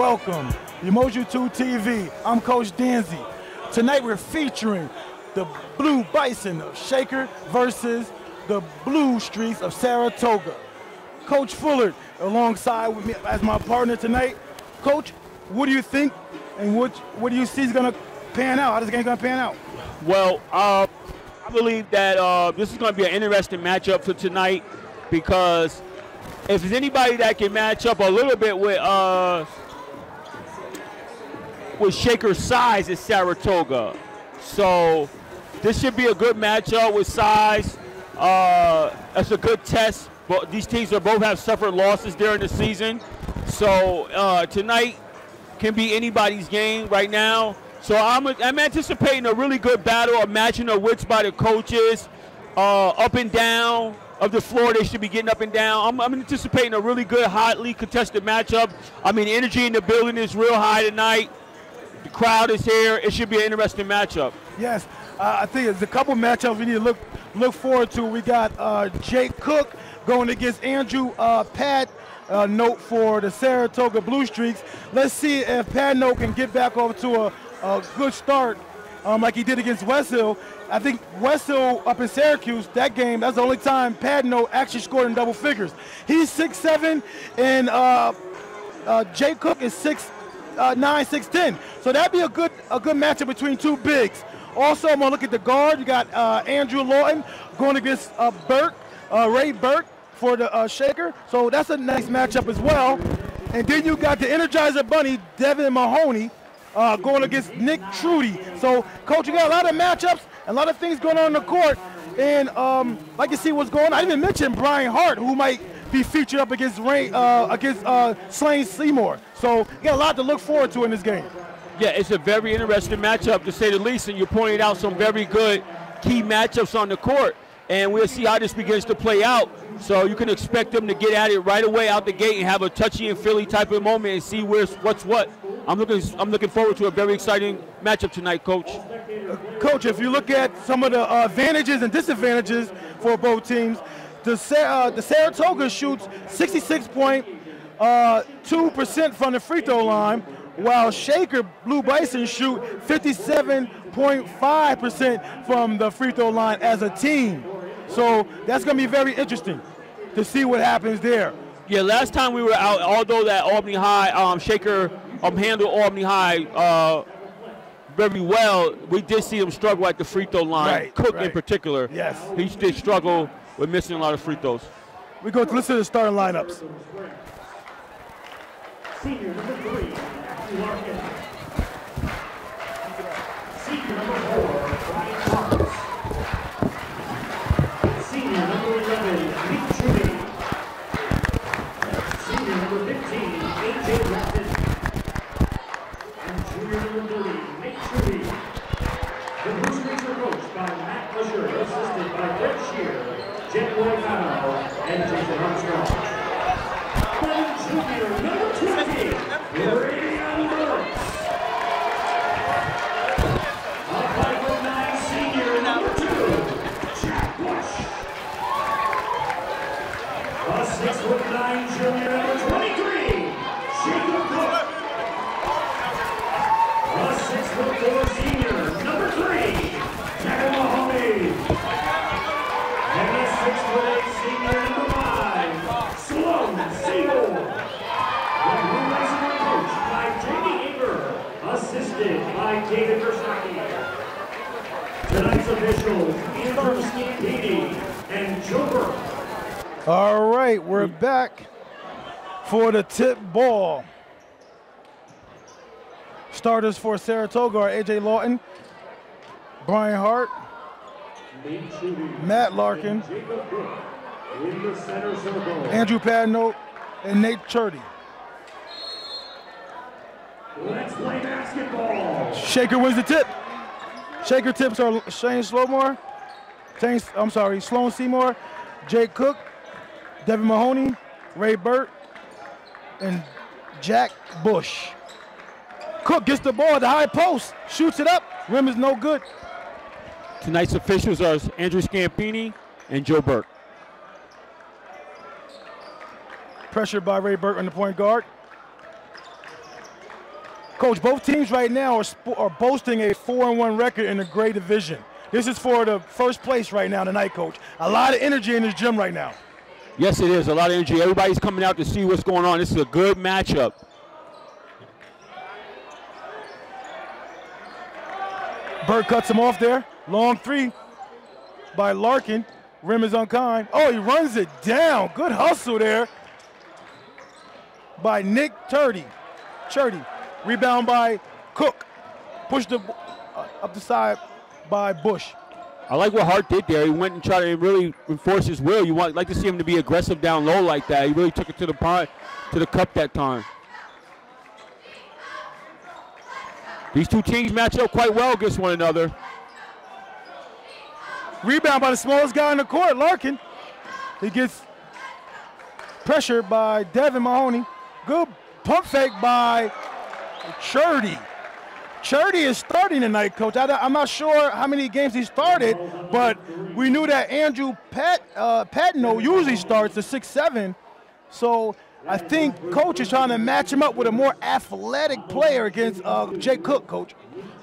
welcome. Emoju 2 TV. I'm Coach Danzy. Tonight we're featuring the Blue Bison of Shaker versus the Blue Streaks of Saratoga. Coach Fuller alongside with me as my partner tonight. Coach, what do you think and what do you see is going to pan out? How this game going to pan out? Well, I believe that this is going to be an interesting matchup for tonight because if there's anybody that can match up a little bit with Shaker's size, it's Saratoga. So this should be a good matchup with size. That's a good test. But these teams both have suffered losses during the season. So tonight can be anybody's game right now. So I'm anticipating a really good battle, a matching of wits by the coaches, up and down of the floor. They should be getting up and down. I'm anticipating a really good, hotly contested matchup. I mean, the energy in the building is real high tonight. The crowd is here. It should be an interesting matchup. Yes, I think there's a couple matchups we need to look forward to. We got Jake Cook going against Andrew Padnote for the Saratoga Blue Streaks. Let's see if Padnote can get back off to a good start like he did against West Hill. I think West Hill up in Syracuse, that game, that's the only time Padnote actually scored in double figures. He's 6'7", and Jake Cook is 6'9", 6'10". So that'd be a good matchup between two bigs. Also, I'm going to look at the guard. You got Andrew Lawton going against Ray Burke for the Shaker. So that's a nice matchup as well. And then you got the Energizer Bunny, Devin Mahoney, going against Nick Trudy. So, Coach, you got a lot of matchups, a lot of things going on in the court. And like you see what's going on. I didn't mention Brian Hart, who might be featured up against Slane Seymour. So you got a lot to look forward to in this game. Yeah, it's a very interesting matchup, to say the least, and you pointed out some very good key matchups on the court. And we'll see how this begins to play out. So you can expect them to get at it right away out the gate and have a touchy and Philly type of moment and see what's what. I'm looking forward to a very exciting matchup tonight, Coach. Coach, if you look at some of the advantages and disadvantages for both teams, the Saratoga shoots 66.2% from the free throw line, while Shaker Blue Bison shoot 57.5% from the free throw line as a team. So that's going to be very interesting to see what happens there. Yeah, last time we were out, although that Albany High, Shaker handled Albany High very well, we did see him struggle at the free throw line. Right, Cook in particular. Yes. He did struggle with missing a lot of free throws. We go to listen to the starting lineups. Senior number 3, Larkin. Senior number 4, Brian Hart. Senior number 11, Nick Trudy. Senior number 15, A.J. Rapton. And junior number 30, Nick Trudy. The Blue Streaks are coached by Matt Usher, assisted by Brett Shear, Jen Boycano, and Jason Armstrong. And junior number 20, Rayon Burks. A 5'9" senior number 2, Jack Bush. A 6'9" junior number 23, Jacob Cook. A 6'4" senior number 3, Devin Mahoney. And a 6'8" senior number 5, Sloan Seymour. The Blue Bison are coached by Jamie Aver, assisted by David Versaki. Tonight's officials, Andrew Scampini and Joe Burke. All right, we're back for the tip ball. Starters for Saratoga are A.J. Lawton, Brian Hart, Matt Larkin, Andrew Padnote, and Nate Churdy. Let's play basketball. Shaker wins the tip. Shaker tips are Sloan Seymour, Jake Cook, Devin Mahoney, Ray Burke, and Jack Bush. Cook gets the ball at the high post, shoots it up, rim is no good. Tonight's officials are Andrew Scampini and Joe Burke. Pressured by Ray Burke on the point guard. Coach, both teams right now are boasting a 4-1 record in the gray division. This is for the first place right now tonight, Coach. A lot of energy in this gym right now. Yes, it is. A lot of energy. Everybody's coming out to see what's going on. This is a good matchup. Burt cuts him off there. Long three by Larkin. Rim is unkind. Oh, he runs it down. Good hustle there by Nick Churdy. Rebound by Cook. Pushed up the side by Bush. I like what Hart did there. He went and tried to really enforce his will. You like to see him to be aggressive down low like that. He really took it to the cup that time. These two teams match up quite well against one another. Rebound by the smallest guy in the court, Larkin. He gets pressured by Devin Mahoney. Good pump fake by Churdy. Churdy is starting tonight, Coach. I'm not sure how many games he started, but we knew that Andrew Patino usually starts the 6'7". So I think Coach is trying to match him up with a more athletic player against Jay Cook, Coach.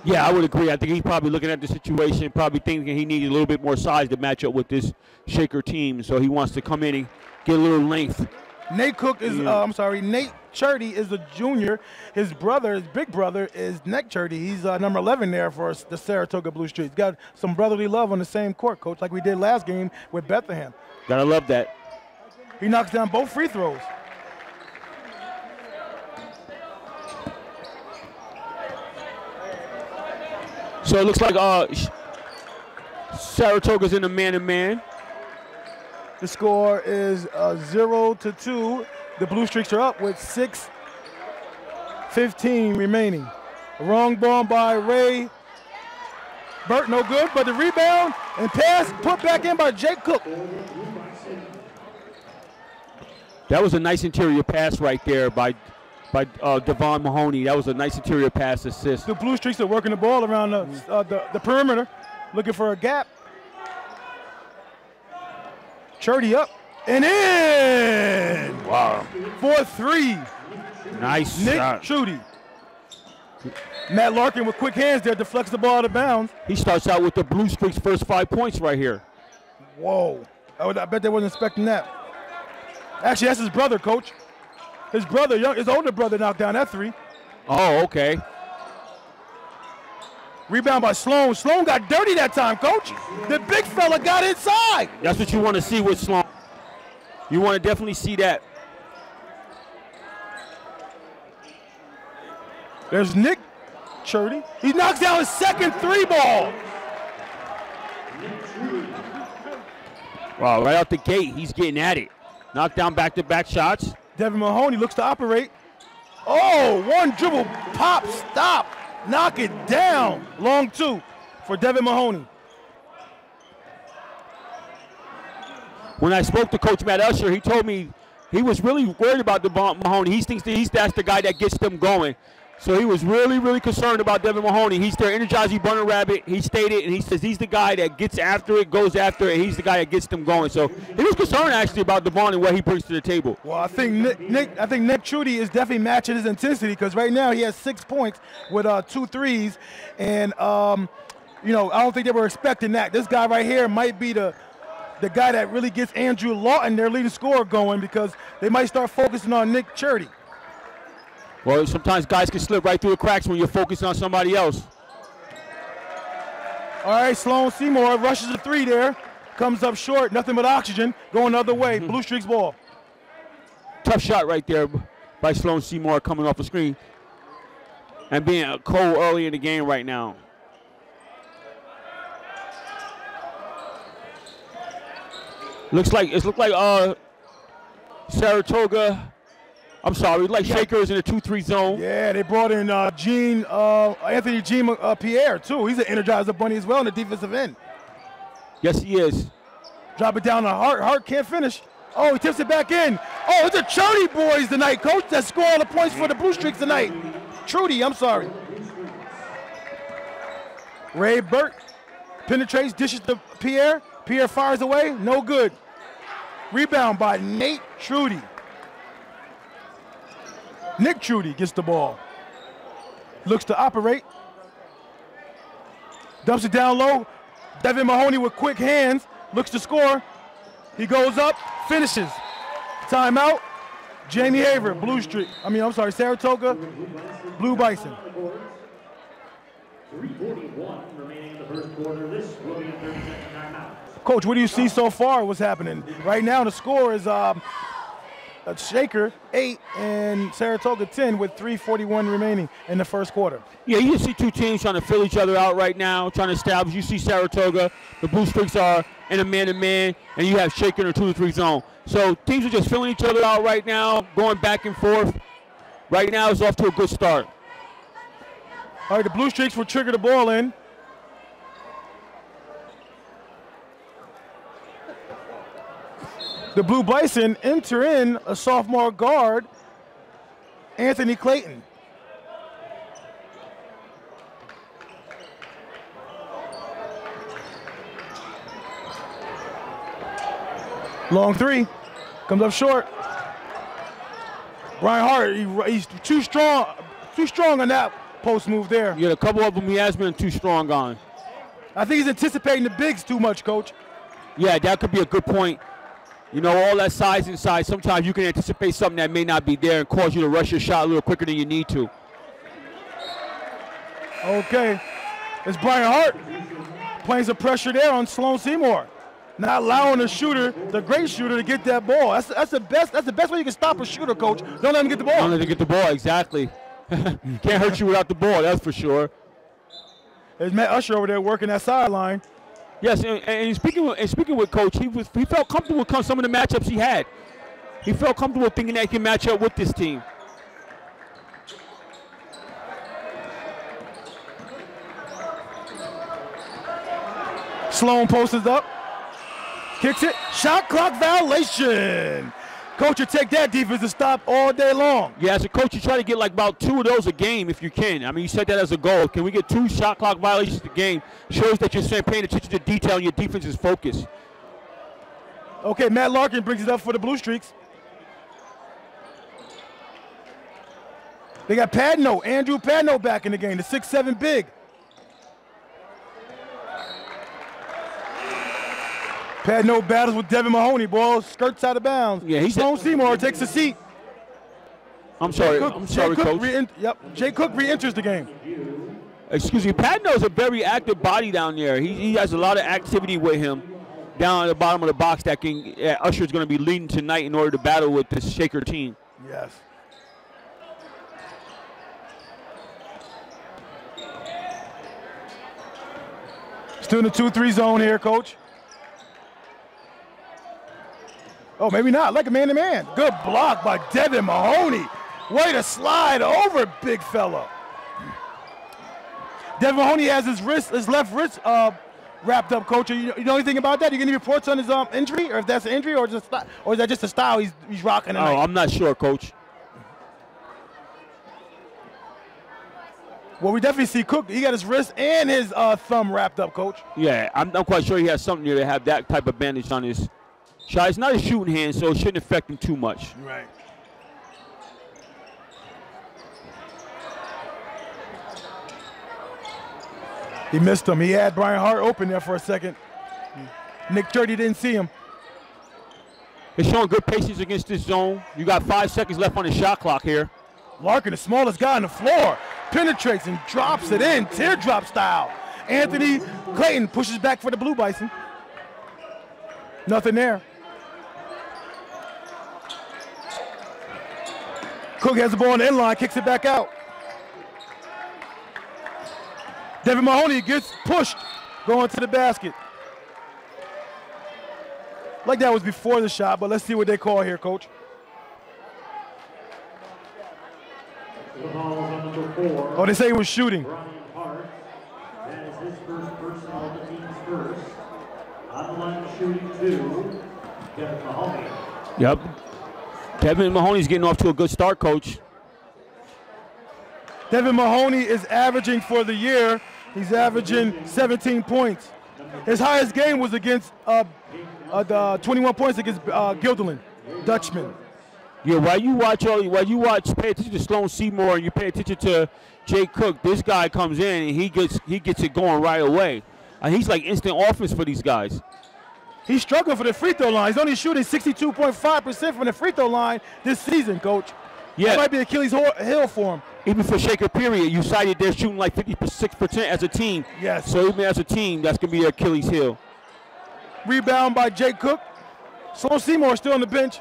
Yeah, I would agree. I think he's probably looking at the situation, probably thinking he needs a little bit more size to match up with this Shaker team. So he wants to come in and get a little length. Nate Churdy is a junior. His big brother, is Nick Churdy. He's number 11 there for the Saratoga Blue Streets. Got some brotherly love on the same court, Coach, like we did last game with Bethlehem. Gotta love that. He knocks down both free throws. So it looks like Saratoga's in the man-to-man. The score is 0-2. The Blue Streaks are up with 6:15 remaining. Wrong ball by Ray Burt, no good, but the rebound and pass put back in by Jake Cook. That was a nice interior pass right there by Devon Mahoney. That was a nice interior pass assist. The Blue Streaks are working the ball around the perimeter, looking for a gap. Churdy up and in. Wow. 4-3. Nice Nick shot. Churdy. Matt Larkin with quick hands there deflects the ball out of bounds. He starts out with the Blue Streaks' first 5 points right here. Whoa. I bet they wasn't expecting that. Actually, that's his brother, Coach. His older brother knocked down that three. Oh, okay. Rebound by Sloan. Sloan got dirty that time, Coach. The big fella got inside. That's what you want to see with Sloan. You want to definitely see that. There's Nick Churdy. He knocks down his second three ball. Wow, right out the gate, he's getting at it. Knocked down back-to-back shots. Devin Mahoney looks to operate. Oh, one dribble, pop, stop, knock it down. Long two for Devin Mahoney. When I spoke to Coach Matt Usher, he told me he was really worried about Devon Mahoney. He thinks that's the guy that gets them going. So he was really, really concerned about Devin Mahoney. He's their energizing bunny rabbit. He stated, and he says he's the guy that gets after it, goes after it, and he's the guy that gets them going. So he was concerned actually about Devon and what he brings to the table. Well, I think Nick Churdy is definitely matching his intensity because right now he has 6 points with 2 threes, and I don't think they were expecting that. This guy right here might be the guy that really gets Andrew Lawton, their leading scorer, going because they might start focusing on Nick Churdy. Well, sometimes guys can slip right through the cracks when you're focused on somebody else. All right, Sloan Seymour rushes a three there. Comes up short, nothing but oxygen. Going the other way, Blue Streaks ball. Tough shot right there by Sloan Seymour coming off the screen. And being cold early in the game right now. Looks like Saratoga. I'm sorry, Shakers in the 2-3 zone. Yeah, they brought in Anthony Pierre, too. He's an energizer bunny as well in the defensive end. Yes, he is. Drop it down to Hart. Hart can't finish. Oh, he tips it back in. Oh, it's the Churdy boys tonight, Coach, that score all the points for the Blue Streaks tonight. Trudy, I'm sorry. Ray Burt penetrates, dishes to Pierre. Pierre fires away, no good. Rebound by Nate Trudy. Nick Churdy gets the ball. Looks to operate. Dumps it down low. Devin Mahoney with quick hands. Looks to score. He goes up, finishes. Timeout. Jamie Haver, Saratoga, Blue Bison. 3:41 remaining in the first quarter. This will be a 30-second timeout. Coach, what do you see so far? What's happening? Right now the score is Shaker 8 and Saratoga 10 with 3:41 remaining in the first quarter. Yeah, you see two teams trying to fill each other out right now, trying to establish. You see Saratoga, the Blue Streaks are in a man-to-man, and you have Shaker in a 2-to-3 zone. So teams are just filling each other out right now, going back and forth. Right now it's off to a good start. All right, the Blue Streaks will trigger the ball in. The Blue Bison enter in a sophomore guard, Anthony Clayton. Long three, comes up short. Brian Hart, he's too strong on that post move there. Yeah, a couple of them he has been too strong on. I think he's anticipating the bigs too much, Coach. Yeah, that could be a good point. You know, all that size inside, sometimes you can anticipate something that may not be there and cause you to rush your shot a little quicker than you need to. Okay, it's Brian Hart playing some pressure there on Sloan Seymour. Not allowing the shooter, the great shooter, to get that ball. That's the best way you can stop a shooter, Coach. Don't let him get the ball. Don't let him get the ball, exactly. Can't hurt you without the ball, that's for sure. There's Matt Usher over there working that sideline. Yes, and speaking with Coach, he felt comfortable with some of the matchups he had. He felt comfortable thinking that he can match up with this team. Sloan posts up, kicks it, shot clock violation. Coach, you take that defensive stop all day long. Yeah, as a coach, you try to get like about 2 of those a game if you can. I mean, you set that as a goal. Can we get 2 shot clock violations a game? Shows that you're paying attention to detail and your defense is focused. Okay, Matt Larkin brings it up for the Blue Streaks. They got Padno, Andrew Padno back in the game, the 6'7" big. Padno battles with Devin Mahoney. Ball skirts out of bounds. Yeah, Sloan Seymour takes a seat. I'm sorry, Coach. Jay Cook re-enters the game. Excuse me, Padno's a very active body down there. He has a lot of activity with him down at the bottom of the box that Usher's going to be leading tonight in order to battle with this Shaker team. Yes. Still in the 2-3 zone here, Coach. Oh, maybe not. Like a man-to-man. Good block by Devin Mahoney. Way to slide over, big fella. Devin Mahoney has his left wrist wrapped up, Coach. You know anything about that? You get any reports on his injury, or if that's an injury, or is that just a style he's rocking tonight? Oh, I'm not sure, Coach. Well, we definitely see Cook. He got his wrist and his thumb wrapped up, Coach. Yeah, I'm not quite sure he has something there to have that type of bandage on his shot. It's not a shooting hand, so it shouldn't affect him too much. Right. He missed him. He had Brian Hart open there for a second. Nick Dirty didn't see him. They're showing good patience against this zone. You got 5 seconds left on the shot clock here. Larkin, the smallest guy on the floor, penetrates and drops it in, teardrop style. Anthony Clayton pushes back for the Blue Bison. Nothing there. Cook has the ball on the inline, kicks it back out. Devin Mahoney gets pushed, going to the basket. Like that was before the shot, but let's see what they call here, Coach. Oh, they say he was shooting. Brian Hart, that is his first personal, the team's first. On the line shooting 2, Devin Mahoney. Yep. Devin Mahoney's getting off to a good start, Coach. Devin Mahoney is averaging for the year, he's averaging 17 points. His highest game was against the 21 points against Guilderland, Dutchman. Yeah, while you watch, pay attention to Sloan Seymour, and you pay attention to Jay Cook, this guy comes in and he gets it going right away. He's like instant offense for these guys. He's struggling for the free throw line. He's only shooting 62.5% from the free throw line this season, Coach. Yeah. That might be Achilles heel for him. Even for Shaker, period, you cited they're shooting like 56% as a team. Yes. So even as a team, that's going to be Achilles heel. Rebound by Jake Cook. Sloan Seymour still on the bench.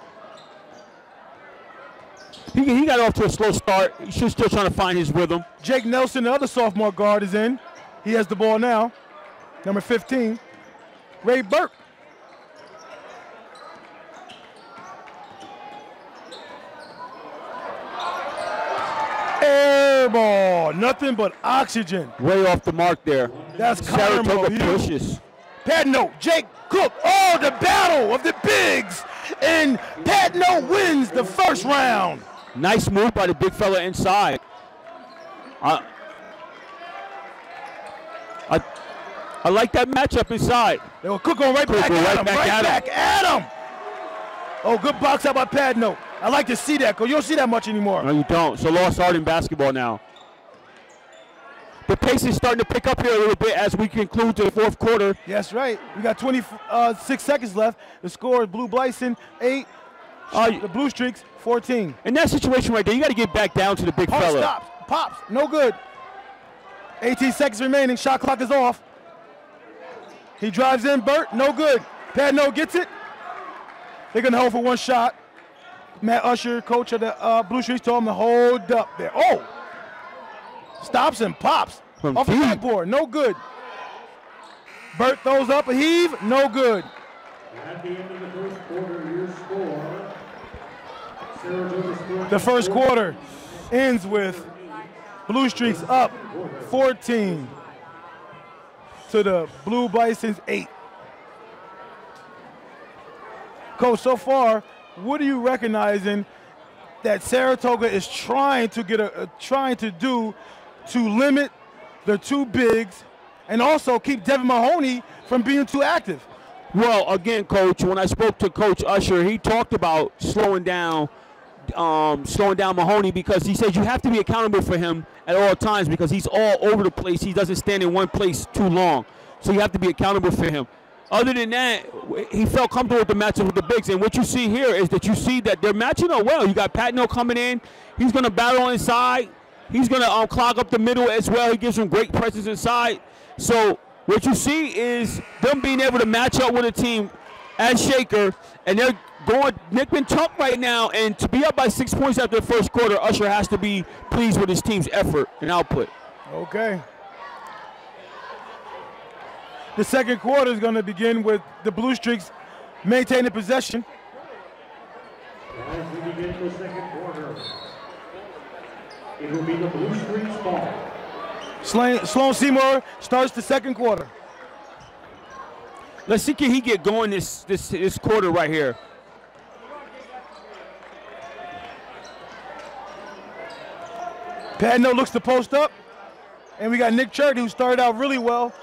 He got off to a slow start. He's still trying to find his rhythm. Jake Nelson, the other sophomore guard, is in. He has the ball now. Number 15, Ray Burke. Air ball, nothing but oxygen. Way off the mark there. That's Saratoga Carmo. pushes. Patno, Jake Cook. Oh, the battle of the bigs. And Patno wins the first round. Nice move by the big fella inside. I like that matchup inside. They will Cook on right back at him. Oh, good box out by Patno. I like to see that, because you don't see that much anymore. No, you don't. So lost art in basketball now. The pace is starting to pick up here a little bit as we conclude to the fourth quarter. That's right. We got 26 seconds left. The score is Blue Bison 8, the Blue Streaks 14. In that situation right there, you got to get back down to the big fella. Stops, pops, no good. 18 seconds remaining. Shot clock is off. He drives in, Burt, no good. Patno gets it. They're going to hold for one shot. Matt Usher, coach of the Blue Streaks, told him to hold up there. Oh! Stops and pops. Off the backboard, no good. Burt throws up a heave, no good. At the end of the first quarter, your score. Saratoga Sports. The first quarter ends with Blue Streaks up 14 to the Blue Bisons 8. Coach, so far, what are you recognizing that Saratoga is trying to do to limit the two bigs and also keep Devin Mahoney from being too active? Well, again, Coach, when I spoke to Coach Usher, he talked about slowing down Mahoney, because he said you have to be accountable for him at all times because he's all over the place. He doesn't stand in one place too long. So you have to be accountable for him. Other than that, he felt comfortable with the matchup with the bigs. And what you see here is that you see that they're matching up well. You got Patno coming in. He's going to battle inside. He's going to clog up the middle as well. He gives them great presence inside. So what you see is them being able to match up with a team as Shaker, and they're going Nick and tuck right now. And to be up by 6 points after the first quarter, Usher has to be pleased with his team's effort and output. Okay. The second quarter is going to begin with the Blue Streaks maintaining possession. As we begin the second quarter, it will be the Blue Streaks ball. Sloan Seymour starts the second quarter. Let's see, can he get going this quarter right here? Patno looks to post up, and we got Nick Churdy, who started out really well.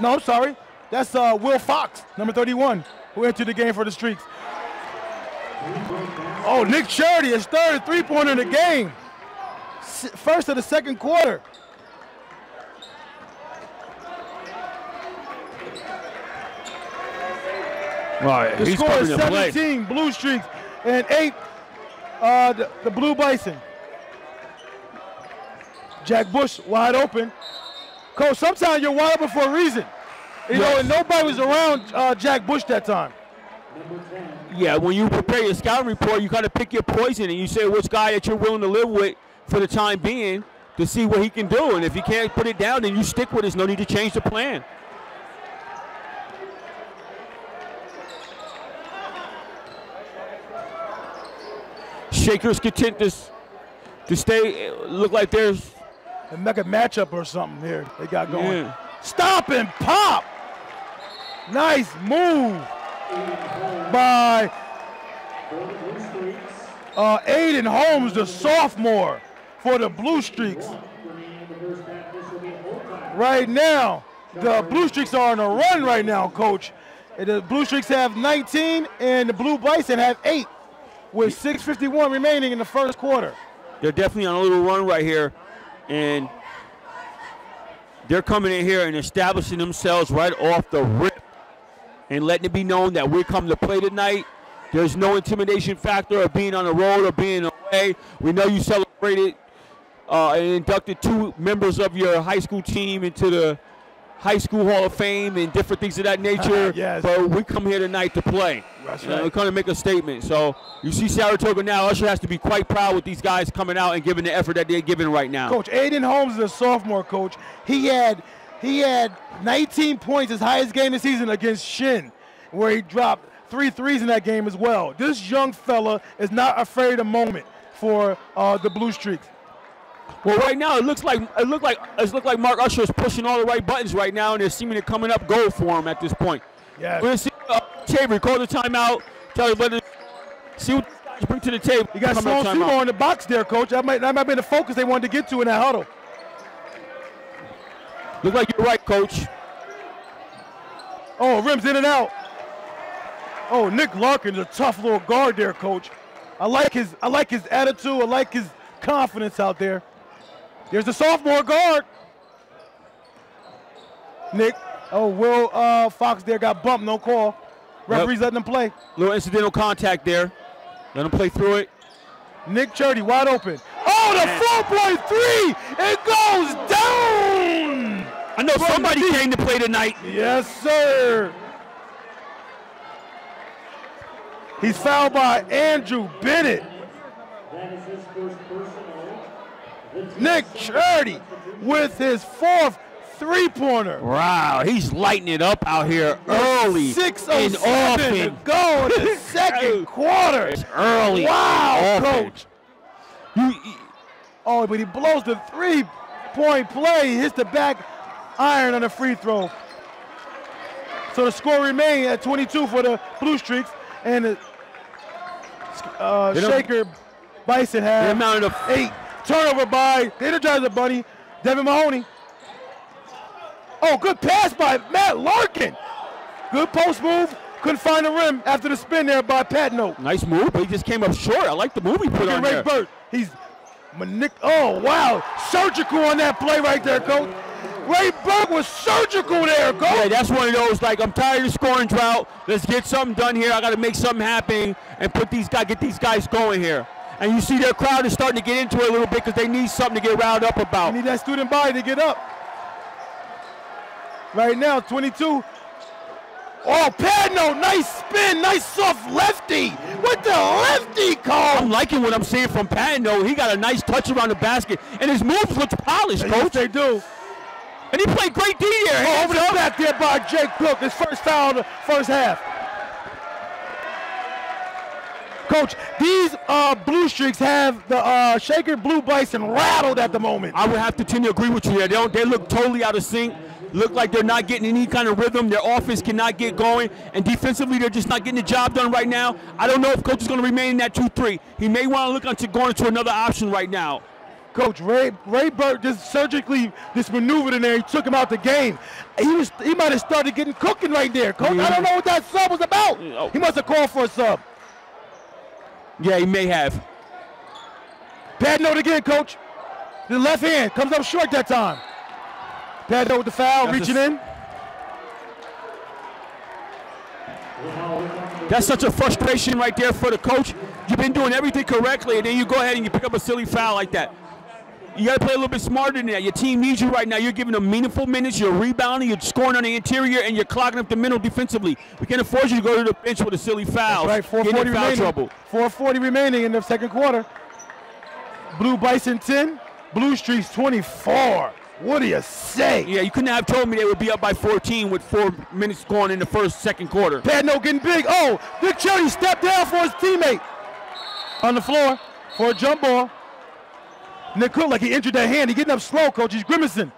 No, I'm sorry. That's Will Fox, number 31, who entered the game for the Streaks. Oh, Nick Churdy, his third three-pointer in the game. First of the second quarter. Right, the score is 17 Blue Streaks and 8 the Blue Bison. Jack Bush wide open. Coach, sometimes you're wide open for a reason. You know, and nobody was around Jack Bush that time. Yeah, when you prepare your scouting report, you got to pick your poison and you say which guy that you're willing to live with for the time being to see what he can do. And if he can't put it down, then you stick with it. There's no need to change the plan. Shakers content to stay, look like there's a mega matchup or something here they got going. Yeah. Stop and pop. Nice move by Aiden Holmes, the sophomore for the Blue Streaks. Right now, the Blue Streaks are on a run right now, Coach. The Blue Streaks have 19 and the Blue Bison have 8 with 6:51 remaining in the first quarter. They're definitely on a little run right here. And they're coming in here and establishing themselves right off the rip and letting it be known that we come to play tonight. There's no intimidation factor of being on the road or being away. We know you celebrated and inducted 2 members of your high school team into the High School Hall of Fame and different things of that nature. Yes. But we come here tonight to play. That's right. We're going to make a statement. So you see Saratoga now. Usher has to be quite proud with these guys coming out and giving the effort that they're giving right now. Coach, Aiden Holmes is a sophomore, Coach. He had 19 points, his highest game this season against Shin, where he dropped 3 threes in that game as well. This young fella is not afraid of the moment for the Blue Streaks. Well, right now it looks like Mark Usher is pushing all the right buttons right now, and they're seeming to coming up gold for him at this point. Yes. We're going to see Avery call the timeout. Tell everybody see what the guys bring to the table. You got Sloan Seymour in the box there, Coach. That might be the focus they wanted to get to in that huddle. Look like you're right, Coach. Oh, rims in and out. Oh, Nick Larkin's a tough little guard there, Coach. I like his attitude. I like his confidence out there. There's the sophomore guard. Nick. Oh, Will Fox there got bumped. No call. Referee's letting him play. Little incidental contact there. Let him play through it. Nick Churdy wide open. Oh, the 4-point three. It goes down. I know somebody came to play tonight. Yes, sir. He's fouled by Andrew Bennett. That is his first personal. Nick Churdy with his 4th three-pointer. Wow, he's lighting it up out here early. 6:07 to go in the second quarter. It's early. Wow, Coach. Oh, but he blows the 3-point play. He hits the back iron on the free throw. So the score remains at 22 for the Blue Streaks, and the Shaker Bison have 8. Turnover by the Energizer Bunny, Devin Mahoney. Oh, good pass by Matt Larkin. Good post move. Couldn't find the rim after the spin there by Patno. Nice move, but he just came up short. I like the move he put on Ray there. Burt. Oh, wow. Surgical on that play right there, Coach. Ray Burt was surgical there, Coach. Yeah, that's one of those, like, I'm tired of the scoring drought. Let's get something done here. I got to make something happen and get these guys going here. And you see their crowd is starting to get into it a little bit because they need something to get riled up about. They need that student body to get up. Right now, 22. Oh, Padno, nice spin, nice soft lefty. What the lefty call? I'm liking what I'm seeing from Padno. He got a nice touch around the basket, and his moves look polished, Coach. Yes, they do. And he played great D here. Oh, over the back there by Jake Cook, his first foul of the first half. Coach, these Blue Streaks have the Shaker Blue Bison rattled at the moment. I would have to tend to agree with you there. They look totally out of sync. Look like they're not getting any kind of rhythm. Their offense cannot get going. And defensively, they're just not getting the job done right now. I don't know if Coach is going to remain in that 2-3. He may want to look into going into another option right now. Coach, Ray Burt just surgically maneuvered in there. He took him out the game. He might have started getting cooking right there, Coach. I don't know what that sub was about. He must have called for a sub. Yeah, he may have. Bad note again, Coach. The left hand comes up short that time. Bad note with the foul, reaching in. That's such a frustration right there for the coach. You've been doing everything correctly, and then you go ahead and you pick up a silly foul like that. You got to play a little bit smarter than that. Your team needs you right now. You're giving them meaningful minutes. You're rebounding. You're scoring on the interior, and you're clogging up the middle defensively. We can't afford you to go to the bench with a silly foul. That's right, 4:40 remaining. Trouble. 4:40 remaining in the second quarter. Blue Bison 10, Blue Streaks 24. What do you say? Yeah, you couldn't have told me they would be up by 14 with 4 minutes going in the second quarter. Padno getting big. Oh, Nick Churdy stepped down for his teammate. On the floor for a jump ball. Nick Cook like he injured that hand. He's getting up slow, Coach. He's grimacing.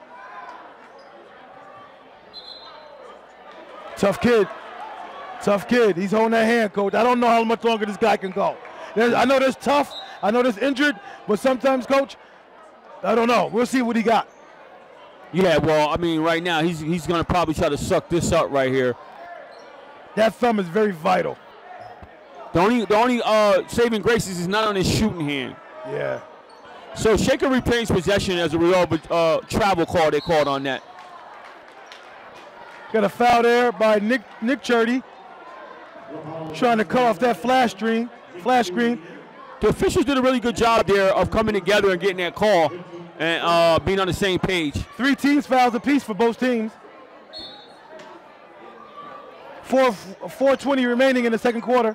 Tough kid. Tough kid. He's holding that hand, Coach. I don't know how much longer this guy can go. I know there's tough. I know there's injured. But sometimes, Coach, I don't know. We'll see what he got. Yeah, well, I mean, right now he's going to probably try to suck this up right here. That thumb is very vital. The only saving grace is not on his shooting hand. Yeah. So Shaker retains possession as a result of travel call they called on that. Got a foul there by Nick Churdy. Trying to cut off that flash screen. The officials did a really good job there of coming together and getting that call and being on the same page. 3 teams fouls apiece for both teams. 4:20 remaining in the second quarter.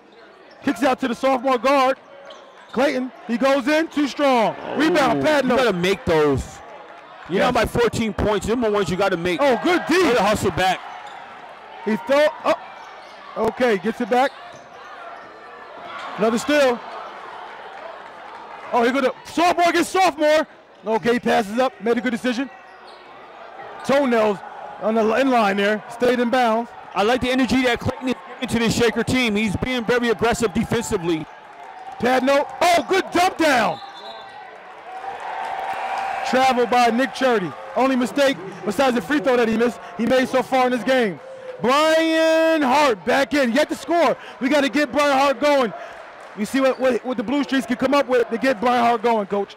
Kicks out to the sophomore guard. Clayton, he goes in, too strong. Rebound, Padno. You got to make those. You're down by 14 points. Them are ones you got to make. Oh, good D. Way to hustle back. He throw up. Okay, gets it back. Another steal. Oh, here go the sophomore against sophomore. Okay, passes up, made a good decision. Toenails on the inline there, stayed in bounds. I like the energy that Clayton is giving to this Shaker team. He's being very aggressive defensively. Padno, oh, good dump down. Travel by Nick Churdy. Only mistake, besides the free throw that he made so far in this game. Brian Hart back in, yet to score. We got to get Brian Hart going. You see what the Blue Streaks can come up with to get Brian Hart going, Coach.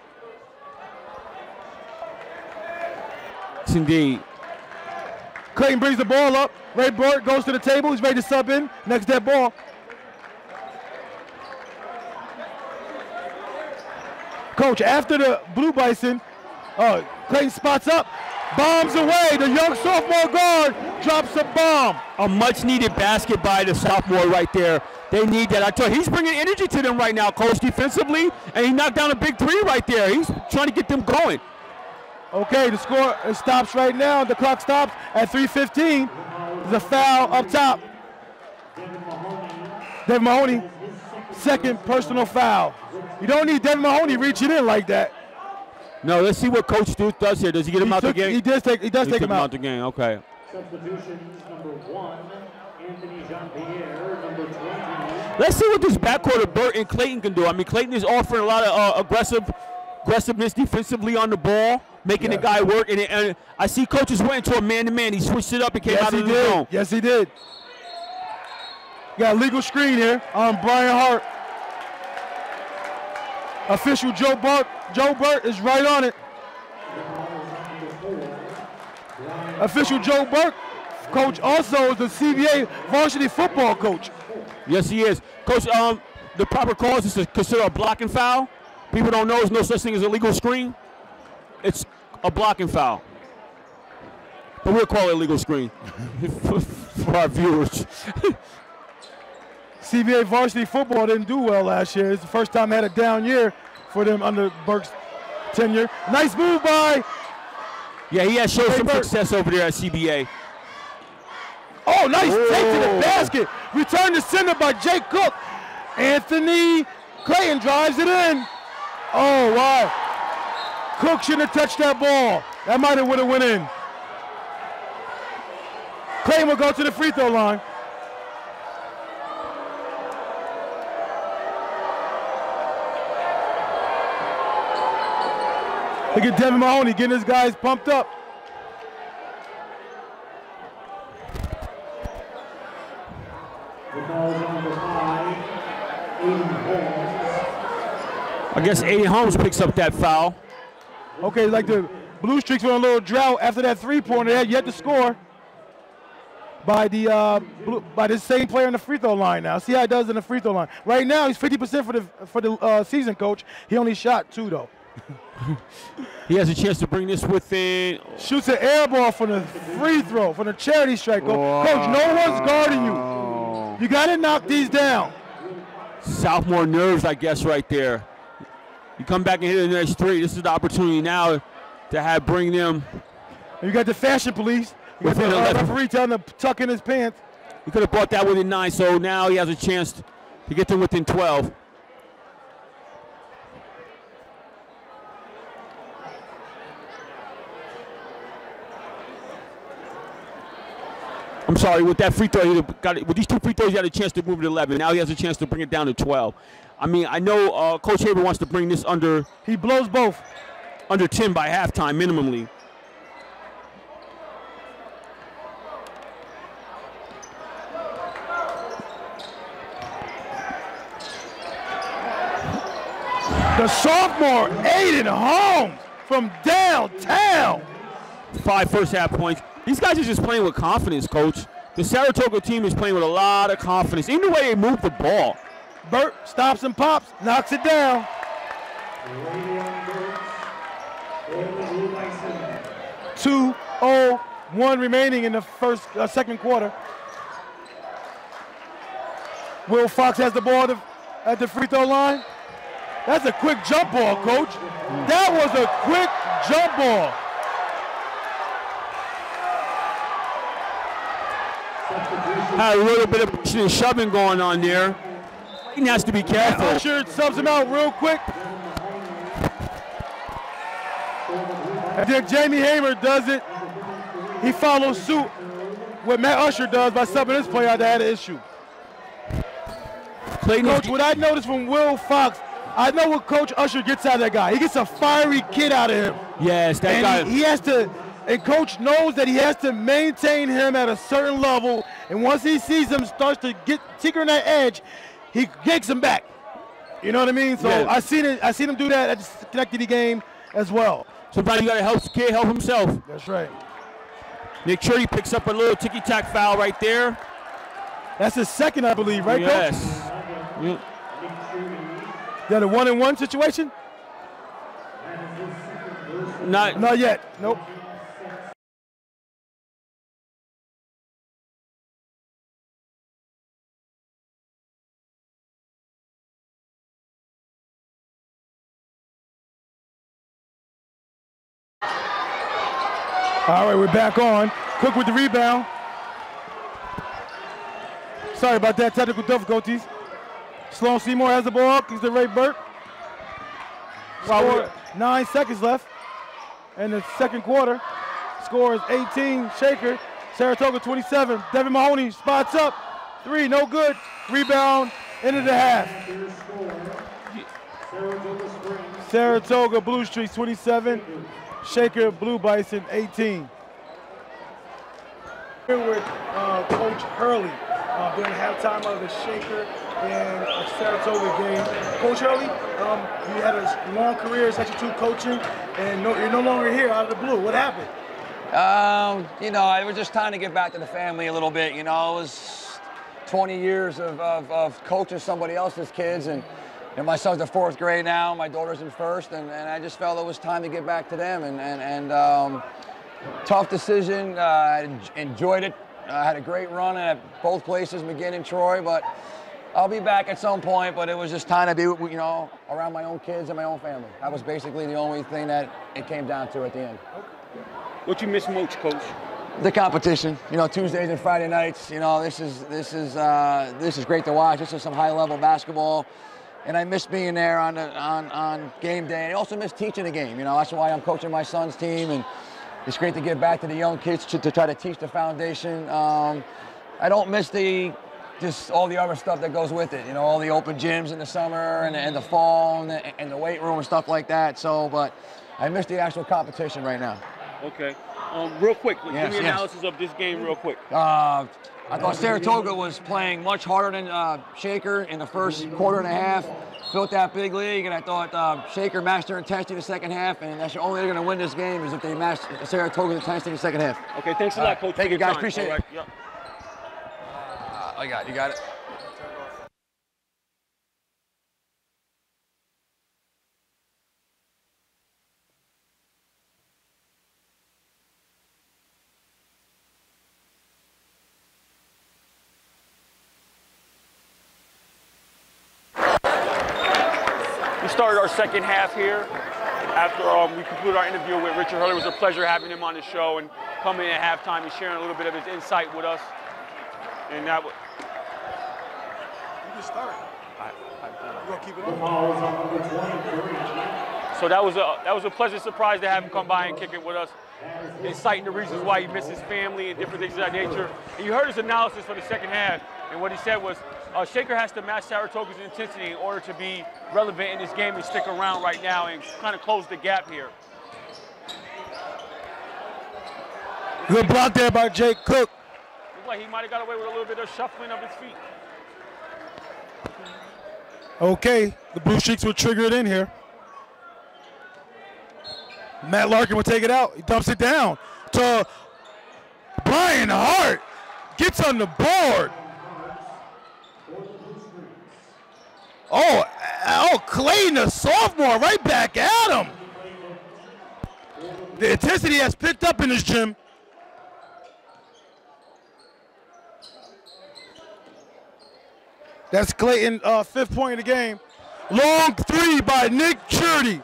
Yes, indeed. Clayton brings the ball up. Ray Burt goes to the table. He's ready to sub in. Next dead ball. Coach, after the Blue Bison, Clayton spots up, bombs away. The young sophomore guard drops a bomb. A much-needed basket by the sophomore right there. They need that. I told you, he's bringing energy to them right now, Coach, defensively, and he knocked down a big 3 right there. He's trying to get them going. Okay, the score stops right now. The clock stops at 3:15. There's a foul up top. Devin Mahoney, second personal foul. You don't need Devin Mahoney reaching in like that. No, let's see what Coach Duke does here. Does he get him out the game? He does take him out. The game. Okay. Substitutions, number 1, Anthony Jean-Pierre, number 20. Let's see what this backcourt of Burt and Clayton can do. I mean, Clayton is offering a lot of aggressiveness defensively on the ball, making the guy work. And I see coaches went into a man-to-man. He switched it up and came out of the zone. Yes, he did. Got a legal screen here on Brian Hart. Official Joe Burt is right on it. Official Joe Burt, coach, also is the CBA varsity football coach. Yes, he is. Coach, the proper cause is to consider a blocking foul. People don't know there's no such thing as a legal screen. It's a blocking foul. But we'll call it a legal screen for our viewers. CBA varsity football didn't do well last year. It's the first time they had a down year for them under Burke's tenure. Nice move by. Yeah, he has shown some success over there at CBA. Oh, nice take to the basket. Return to center by Jake Cook. Anthony Clayton drives it in. Oh, wow. Cook shouldn't have touched that ball. That might have would have went in. Clayton will go to the free throw line. Look at Devin Mahoney getting his guys pumped up. I guess Aiden Holmes picks up that foul. Okay, like the Blue Streaks were on a little drought after that three-pointer. They had yet to score by the same player in the free throw line now. See how he does in the free throw line. Right now, he's 50% for the season, coach. He only shot 2, though. He has a chance to bring this within. Shoots an air ball from the free throw, from the charity strike. Coach, no one's guarding you. You got to knock these down. Sophomore nerves, I guess, right there. You come back and hit the next 3. This is the opportunity now to bring them. You got the fashion police. You got the referee telling him to tuck in his pants. He could have brought that within 9, so now he has a chance to get them within 12. I'm sorry, with that free throw, with these 2 free throws, he had a chance to move it to 11. Now he has a chance to bring it down to 12. I mean, I know Coach Haber wants to bring this under. He blows both. Under 10 by halftime, minimally. The sophomore, Aiden Holmes from downtown. 5 first-half points. These guys are just playing with confidence, Coach. The Saratoga team is playing with a lot of confidence. Even the way they move the ball. Burt stops and pops, knocks it down. 2:01 remaining in the second quarter. Will Fox has the ball at the free throw line. That's a quick jump ball, Coach. That was a quick jump ball. Had a little bit of shoving going on there. He has to be careful. Usher subs him out real quick. And then Jamie Hamer does it. He follows suit what Matt Usher does by subbing his player out that had an issue. Coach, what I noticed from Will Fox, I know what Coach Usher gets out of that guy. He gets a fiery kid out of him. Yes, that guy. He has to, and Coach knows that he has to maintain him at a certain level. And once he sees him starts to get tickering that edge, he yanks him back. You know what I mean? So yeah. I seen him do that at the Schenectady game as well. Somebody got to help the kid help himself. That's right. Nick Churdy picks up a little ticky-tack foul right there. That's his second, I believe, right, yes. Coach? Yes. Got a 1-and-1 situation? Not yet. Nope. All right, we're back on. Cook with the rebound. Sorry about that, technical difficulties. Sloan Seymour has the ball. Gives to Ray Burke. 9 seconds left in the second quarter. Score is 18, Shaker. Saratoga 27. Devin Mahoney spots up. 3, no good. Rebound, end of the half. Saratoga Blue Streaks 27. Shaker Blue Bison 18. Here with Coach Hurley during halftime of the Shaker and Saratoga game. Coach Hurley, you had a long career as Section 2 coaching, and you're no longer here out of the blue. What happened? You know, it was just time to get back to the family a little bit. You know, it was 20 years of coaching somebody else's kids, and my son's in 4th grade now, my daughter's in 1st, and I just felt it was time to get back to them. And tough decision. I enjoyed it. I had a great run at both places, McGinn and Troy, but I'll be back at some point. But it was just time to be, you know, around my own kids and my own family. That was basically the only thing that it came down to at the end. What you miss most, Coach? The competition. You know, Tuesdays and Friday nights. You know, this is great to watch. This is some high-level basketball. And I miss being there on game day. And I also miss teaching the game. You know, that's why I'm coaching my son's team. And it's great to get back to the young kids to try to teach the foundation. I don't miss just all the other stuff that goes with it. You know, all the open gyms in the summer and the fall and the weight room and stuff like that. So, but I miss the actual competition right now. Okay. Real quick, give me analysis of this game real quick. I thought Saratoga was playing much harder than Shaker in the first quarter and a half. Built that big league, and I thought Shaker matched their intensity in the second half, and that's the only way they're going to win this game is if they match Saratoga's intensity in the second half. Okay, thanks a lot, Coach. Thank you, guys. Appreciate it. Right, yep. You got it. We started our second half here after we concluded our interview with Richard Hurley. It was a pleasure having him on the show and coming in at halftime and sharing a little bit of his insight with us. And that was. You can start. You gonna keep it on? So that was a pleasant surprise to have him come by and kick it with us, inciting the reasons why he missed his family and different things of that nature. And you heard his analysis for the second half, and what he said was, Shaker has to match Saratoga's intensity in order to be relevant in this game and stick around right now and kind of close the gap here. Good block there by Jake Cook. Looks like he might have got away with a little bit of shuffling of his feet. Okay, the Blue Streaks were triggered in here. Matt Larkin will take it out. He dumps it down to Brian Hart. Gets on the board. Oh, Clayton, the sophomore, right back at him. The intensity has picked up in this gym. That's Clayton, 5th point of the game. Long three by Nick Churdy.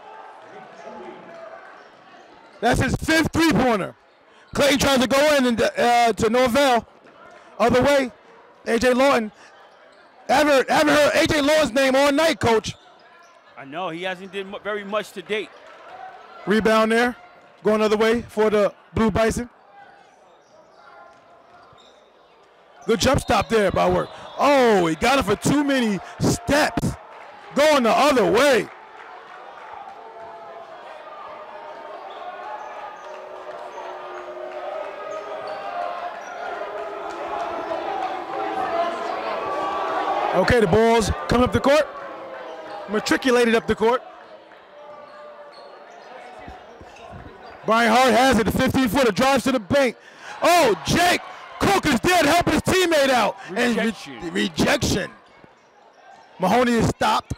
That's his 5th three-pointer. Clayton tries to go in and, to Norvell. Other way, A.J. Lawton. Haven't heard A.J. Lawton's name all night, Coach. I know, he hasn't did very much to date. Rebound there. Going the other way for the Blue Bison. Good jump stop there by Work. Oh, he got it for too many steps. Going the other way. Okay, the ball's coming up the court. Matriculated up the court. Brian Hart has it, the 15-footer, drives to the bank. Oh, Jake Cook is there to help his teammate out. Rejection. And rejection. Mahoney is stopped.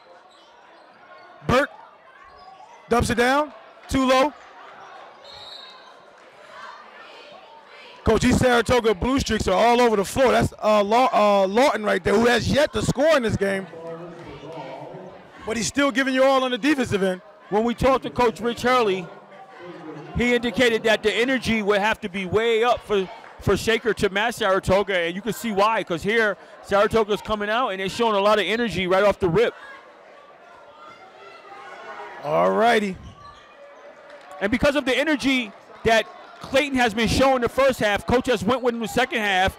Burke dumps it down, too low. Coach, these Saratoga Blue Streaks are all over the floor. That's Lawton right there, who has yet to score in this game. But he's still giving you all on the defensive end. When we talked to Coach Rich Hurley, he indicated that the energy would have to be way up for Shaker to match Saratoga, and you can see why, because here Saratoga's coming out and they're showing a lot of energy right off the rip. All righty. And because of the energy that Clayton has been showing the first half, Coach has went with him the second half.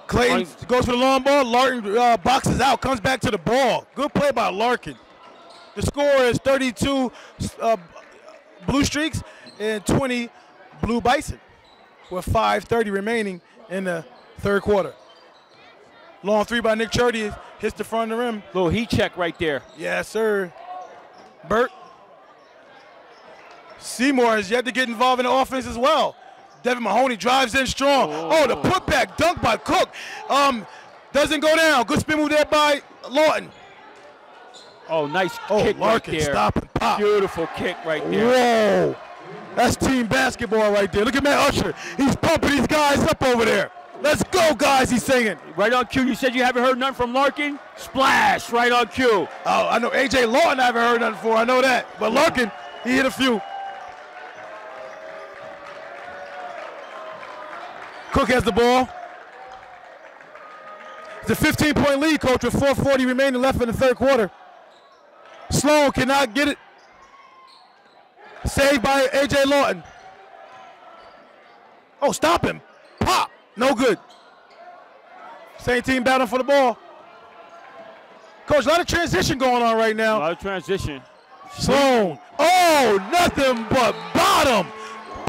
Clayton goes for the long ball. Larkin boxes out, comes back to the ball. Good play by Larkin. The score is 32 Blue Streaks and 20 Blue Bison with 5:30 remaining in the third quarter. Long three by Nick Churdy hits the front of the rim. Little heat check right there. Yes, sir. Burt. Seymour has yet to get involved in the offense as well. Devin Mahoney drives in strong. Oh, the putback dunk by Cook. Doesn't go down. Good spin move there by Lawton. Oh, nice kick Larkin, right there. Stop and pop. Beautiful kick right there. Whoa. That's team basketball right there. Look at Matt Usher. He's pumping these guys up over there. Let's go, guys, he's singing. Right on cue. You said you haven't heard nothing from Larkin? Splash, right on cue. Oh, I know A.J. Lawton I haven't heard nothing for. I know that. But Larkin, he hit a few. Cook has the ball. It's a 15-point lead, Coach, with 4:40 remaining left in the third quarter. Sloan cannot get it. Saved by A.J. Lawton. Oh, stop him. Pop. No good. Same team battling for the ball. Coach, a lot of transition going on right now. A lot of transition. Sloan. Oh, nothing but bottom.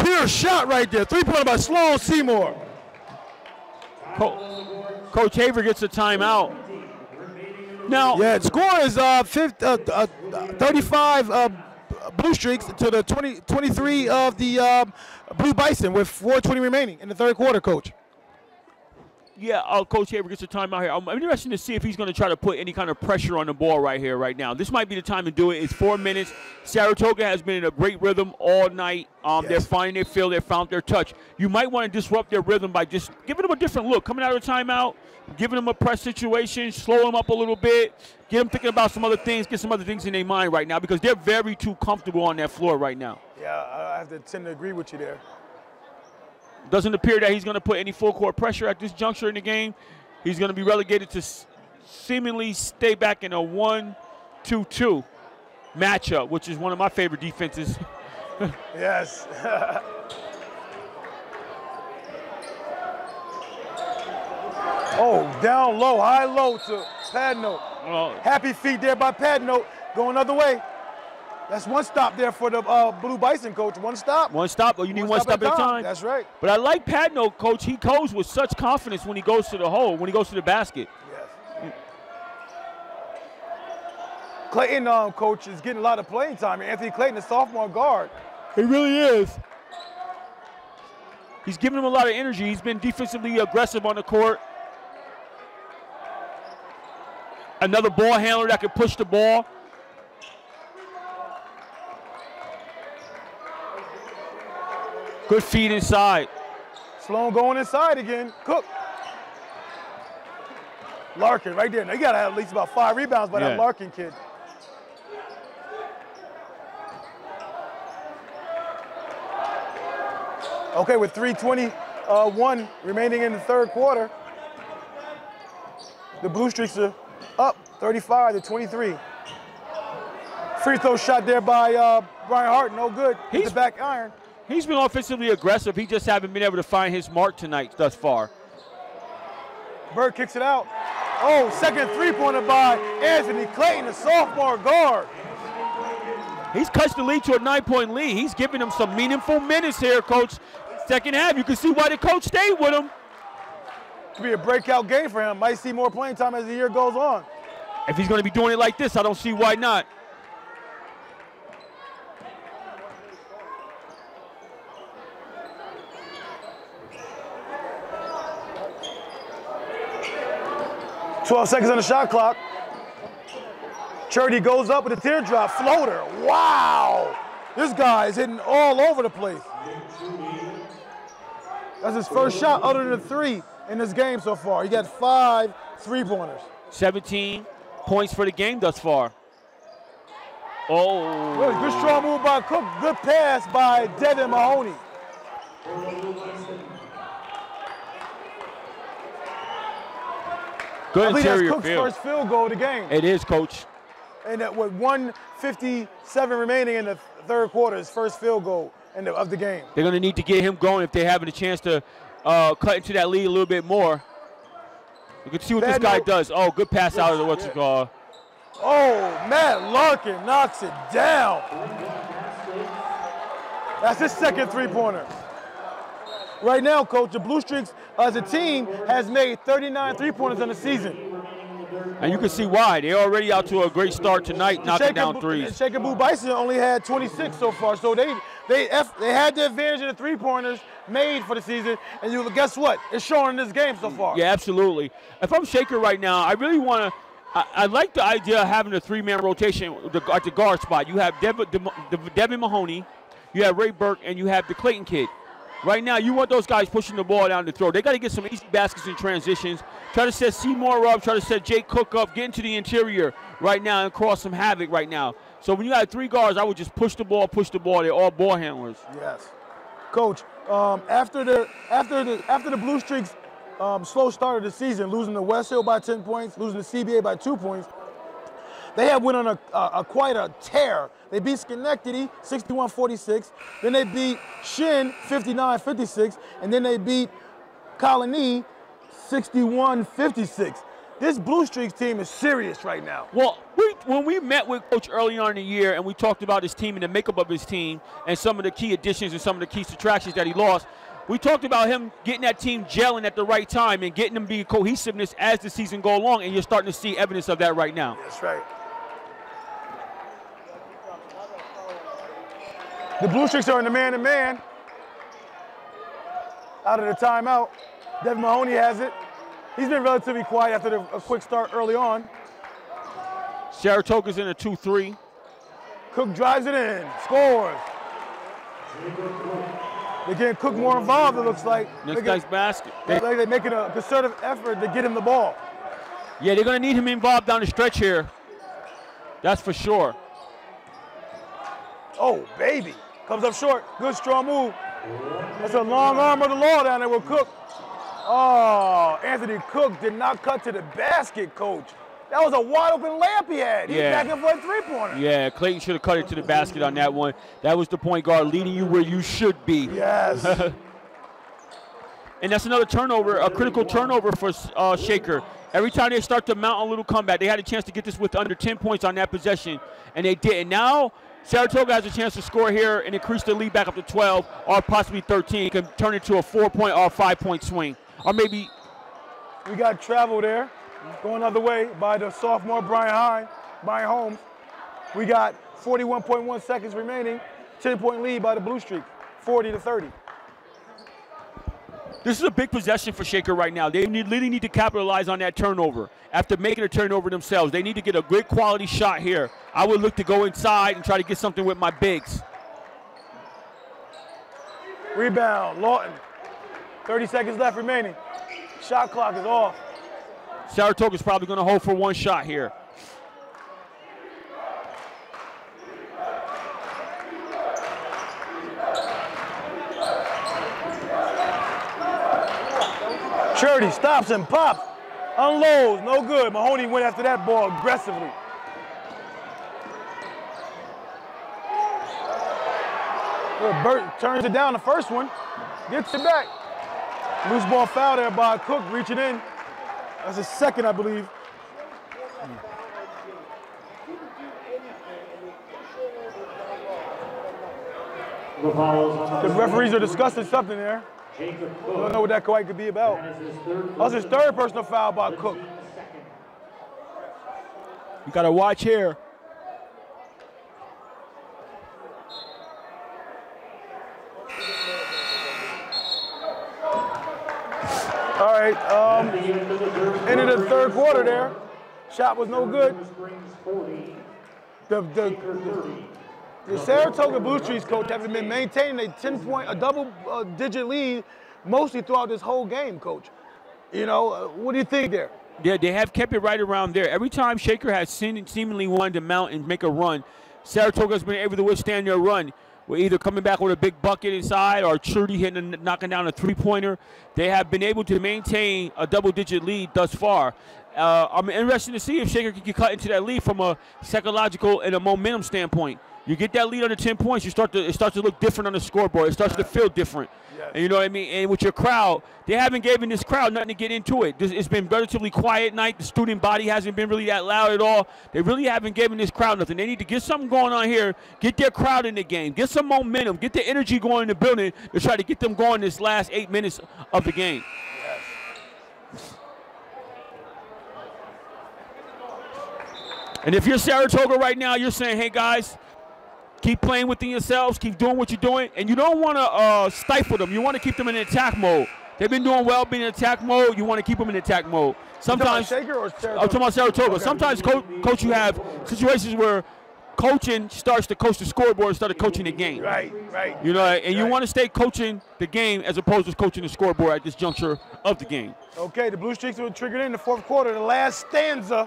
Pure shot right there. Three-pointer by Sloan Seymour. Coach Haver gets a timeout. Now, yeah, the score is 35 Blue Streaks to the 23 of the Blue Bison with 4:20 remaining in the third quarter, Coach. Yeah, Coach Haver gets a timeout here. I'm interested to see if he's going to try to put any kind of pressure on the ball right here, right now. This might be the time to do it. It's 4 minutes. Saratoga has been in a great rhythm all night. Yes. They're finding their feel. They found their touch. You might want to disrupt their rhythm by just giving them a different look. Coming out of the timeout, giving them a press situation, slow them up a little bit, get them thinking about some other things, get some other things in their mind right now because they're very too comfortable on that floor right now. Yeah, I have to tend to agree with you there. Doesn't appear that he's going to put any full court pressure at this juncture in the game. He's going to be relegated to seemingly stay back in a 1-2-2 matchup, which is one of my favorite defenses. Yes. Oh, down low, high low to Padnote. Happy feet there by Padnote. Going the other way. That's one stop there for the Blue Bison, Coach. One stop. One stop. Oh, you need one stop at a time. That's right. But I like Padnote, Coach. He goes with such confidence when he goes to the hole, when he goes to the basket. Yes. Clayton, coach, is getting a lot of playing time. Anthony Clayton, the sophomore guard. He really is. He's giving him a lot of energy. He's been defensively aggressive on the court. Another ball handler that can push the ball. Good feed inside. Sloan going inside again. Cook. Larkin right there. Now you got to have at least about 5 rebounds by that Larkin kid. Okay, with 3:21 remaining in the third quarter, the Blue Streaks are up 35-23. Free throw shot there by Brian Hart, no good. He's the back iron. He's been offensively aggressive. He just haven't been able to find his mark tonight thus far. Bird kicks it out. Oh, second three-pointer by Anthony Clayton, the sophomore guard. He's cut the lead to a 9-point lead. He's giving him some meaningful minutes here, Coach. Second half, you can see why the coach stayed with him. Could be a breakout game for him. Might see more playing time as the year goes on. If he's going to be doing it like this, I don't see why not. "12 seconds on the shot clock. Churdy goes up with a teardrop floater. Wow! This guy is hitting all over the place. That's his first shot other than a 3 in this game so far. He got 5 3-pointers. 17 points for the game thus far. Oh. Good strong move by Cook. Good pass by Devin Mahoney. Good I believe interior that's Cook's field. first field goal of the game. It is, Coach. And with 1:57 remaining in the third quarter, his first field goal of the game. They're going to need to get him going if they're having a chance to cut into that lead a little bit more. You can see what this guy does. Oh, good pass out of the what's it called. Oh, Matt Larkin knocks it down. That's his second three-pointer. Right now, Coach, the Blue Streaks as a team has made 39 three-pointers in the season. And you can see why. They're already out to a great start tonight, knocking down threes. Shaker Boo Bison only had 26 so far, so they had the advantage of the three-pointers made for the season, and guess what? It's showing in this game so far. Yeah, absolutely. If I'm Shaker right now, I really want to I like the idea of having a 3-man rotation at the guard spot. You have Devin Mahoney, you have Ray Burke, and you have the Clayton kid. Right now, you want those guys pushing the ball down the throat. They got to get some easy baskets and transitions. Try to set Seymour up. Try to set Jake Cook up. Get into the interior right now and cause some havoc right now. So when you have 3 guards, I would just push the ball. They're all ball handlers. Yes, Coach. After the Blue Streaks slow start of the season, losing to West Hill by 10 points, losing to CBA by 2 points, they have went on quite a tear. They beat Schenectady 61-46, then they beat Shin 59-56, and then they beat Colony 61-56. This Blue Streaks team is serious right now. Well, when we met with Coach early on in the year and we talked about his team and the makeup of his team and some of the key additions and some of the key subtractions that he lost, we talked about him getting that team gelling at the right time and getting them to be cohesiveness as the season goes along, and you're starting to see evidence of that right now. That's right. The Blue Streaks are in the man-to-man. Out of the timeout. Devin Mahoney has it. He's been relatively quiet after a quick start early on. Saratoga's in a 2-3. Cook drives it in, scores. They're getting Cook more involved, it looks like. Next guy's basket. They're making a concerted effort to get him the ball. Yeah, they're going to need him involved down the stretch here. That's for sure. Oh, baby. Comes up short. Good, strong move. That's a long arm of the law down there with Cook. Oh, Anthony Cook did not cut to the basket, Coach. That was a wide open layup he had. He's back in for a 3-pointer. Yeah, Clayton should have cut it to the basket on that one. That was the point guard leading you where you should be. Yes. And that's another turnover, a critical turnover for Shaker. Every time they start to mount a little comeback, they had a chance to get this with under 10 points on that possession, and they didn't. Now, Saratoga has a chance to score here and increase the lead back up to 12 or possibly 13. It can turn into a 4-point or 5-point swing. Or maybe. We got travel there, going the other way by the sophomore Brian Holmes. We got 41.1 seconds remaining. 10-point lead by the Blue Streak, 40-30. This is a big possession for Shaker right now. They really need to capitalize on that turnover. After making a turnover themselves, they need to get a good quality shot here. I would look to go inside and try to get something with my bigs. Rebound, Lawton. 30 seconds left remaining. Shot clock is off. Saratoga's probably going to hold for one shot here. Shirty stops and pops. Unloads, no good. Mahoney went after that ball aggressively. Well, Burt turns it down the first one. Gets it back. Loose ball foul there by Cook, reaching in. That's his second, I believe. The referees are discussing something there. I don't know what that quite could be about. That's his third personal foul by Cook. You got to watch here. All right, end of the third quarter there. Shot was no good. The Saratoga Blue Streaks coach have been maintaining a double-digit lead mostly throughout this whole game, coach. You know, what do you think there? Yeah, they have kept it right around there. Every time Shaker has seemingly wanted to mount and make a run, Saratoga's been able to withstand their run. We're either coming back with a big bucket inside or Trudy hitting and knocking down a three-pointer. They have been able to maintain a double-digit lead thus far. I'm interested to see if Shaker can cut into that lead from a psychological and a momentum standpoint. You get that lead under 10 points, it starts to look different on the scoreboard. It starts to feel different. Yes. And you know what I mean? And with your crowd, they haven't given this crowd nothing to get into it. It's been relatively quiet night. The student body hasn't been really that loud at all. They really haven't given this crowd nothing. They need to get something going on here, get their crowd in the game, get some momentum, get the energy going in the building to try to get them going this last 8 minutes of the game. Yes. And if you're Saratoga right now, you're saying, hey, guys, keep playing within yourselves, keep doing what you're doing, and you don't want to stifle them. You want to keep them in attack mode. They've been doing well being in attack mode. You want to keep them in attack mode. Sometimes, Shaker or Saratoga? I'm talking about Saratoga. Okay. Sometimes, coach, you have situations where coaching starts to coach the scoreboard instead of coaching the game. Right. You know, and you want to stay coaching the game as opposed to coaching the scoreboard at this juncture of the game. Okay, the Blue Streaks were triggered in the fourth quarter. The last stanza,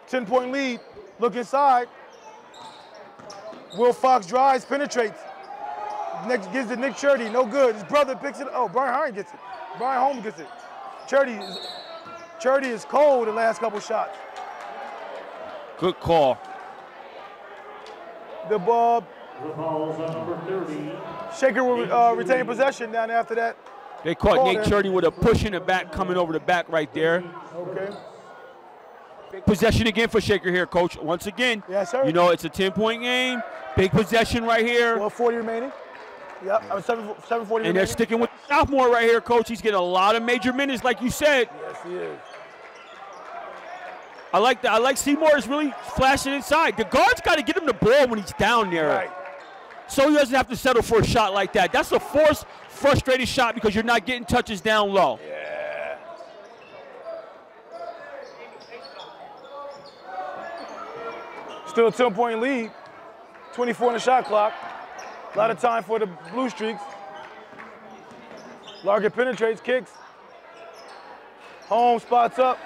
10-point lead. Look inside. Will Fox drives, penetrates. Next gives it Nick Churdy, no good. His brother picks it. Oh, Brian Hine gets it. Brian Holmes gets it. Churdy is cold the last couple shots. Good call. The ball. Ball's on number 30. Shaker will retain possession down after that. They caught Nick Churdy with a push in the back, coming over the back right there. Okay. Possession again for Shaker here, Coach. Once again, yes, sir. You know, it's a 10-point game. Big possession right here. 12:40 remaining. Yep, 7:40 remaining. And they're sticking with the sophomore right here, Coach. He's getting a lot of major minutes, like you said. Yes, he is. I like that. I like Seymour is really flashing inside. The guard's got to get him the ball when he's down there. Right. So he doesn't have to settle for a shot like that. That's a forced, frustrated shot because you're not getting touches down low. Yeah. Still a 10-point lead. 24 on the shot clock. A lot of time for the Blue Streaks. Larkin penetrates, kicks. Holmes spots up.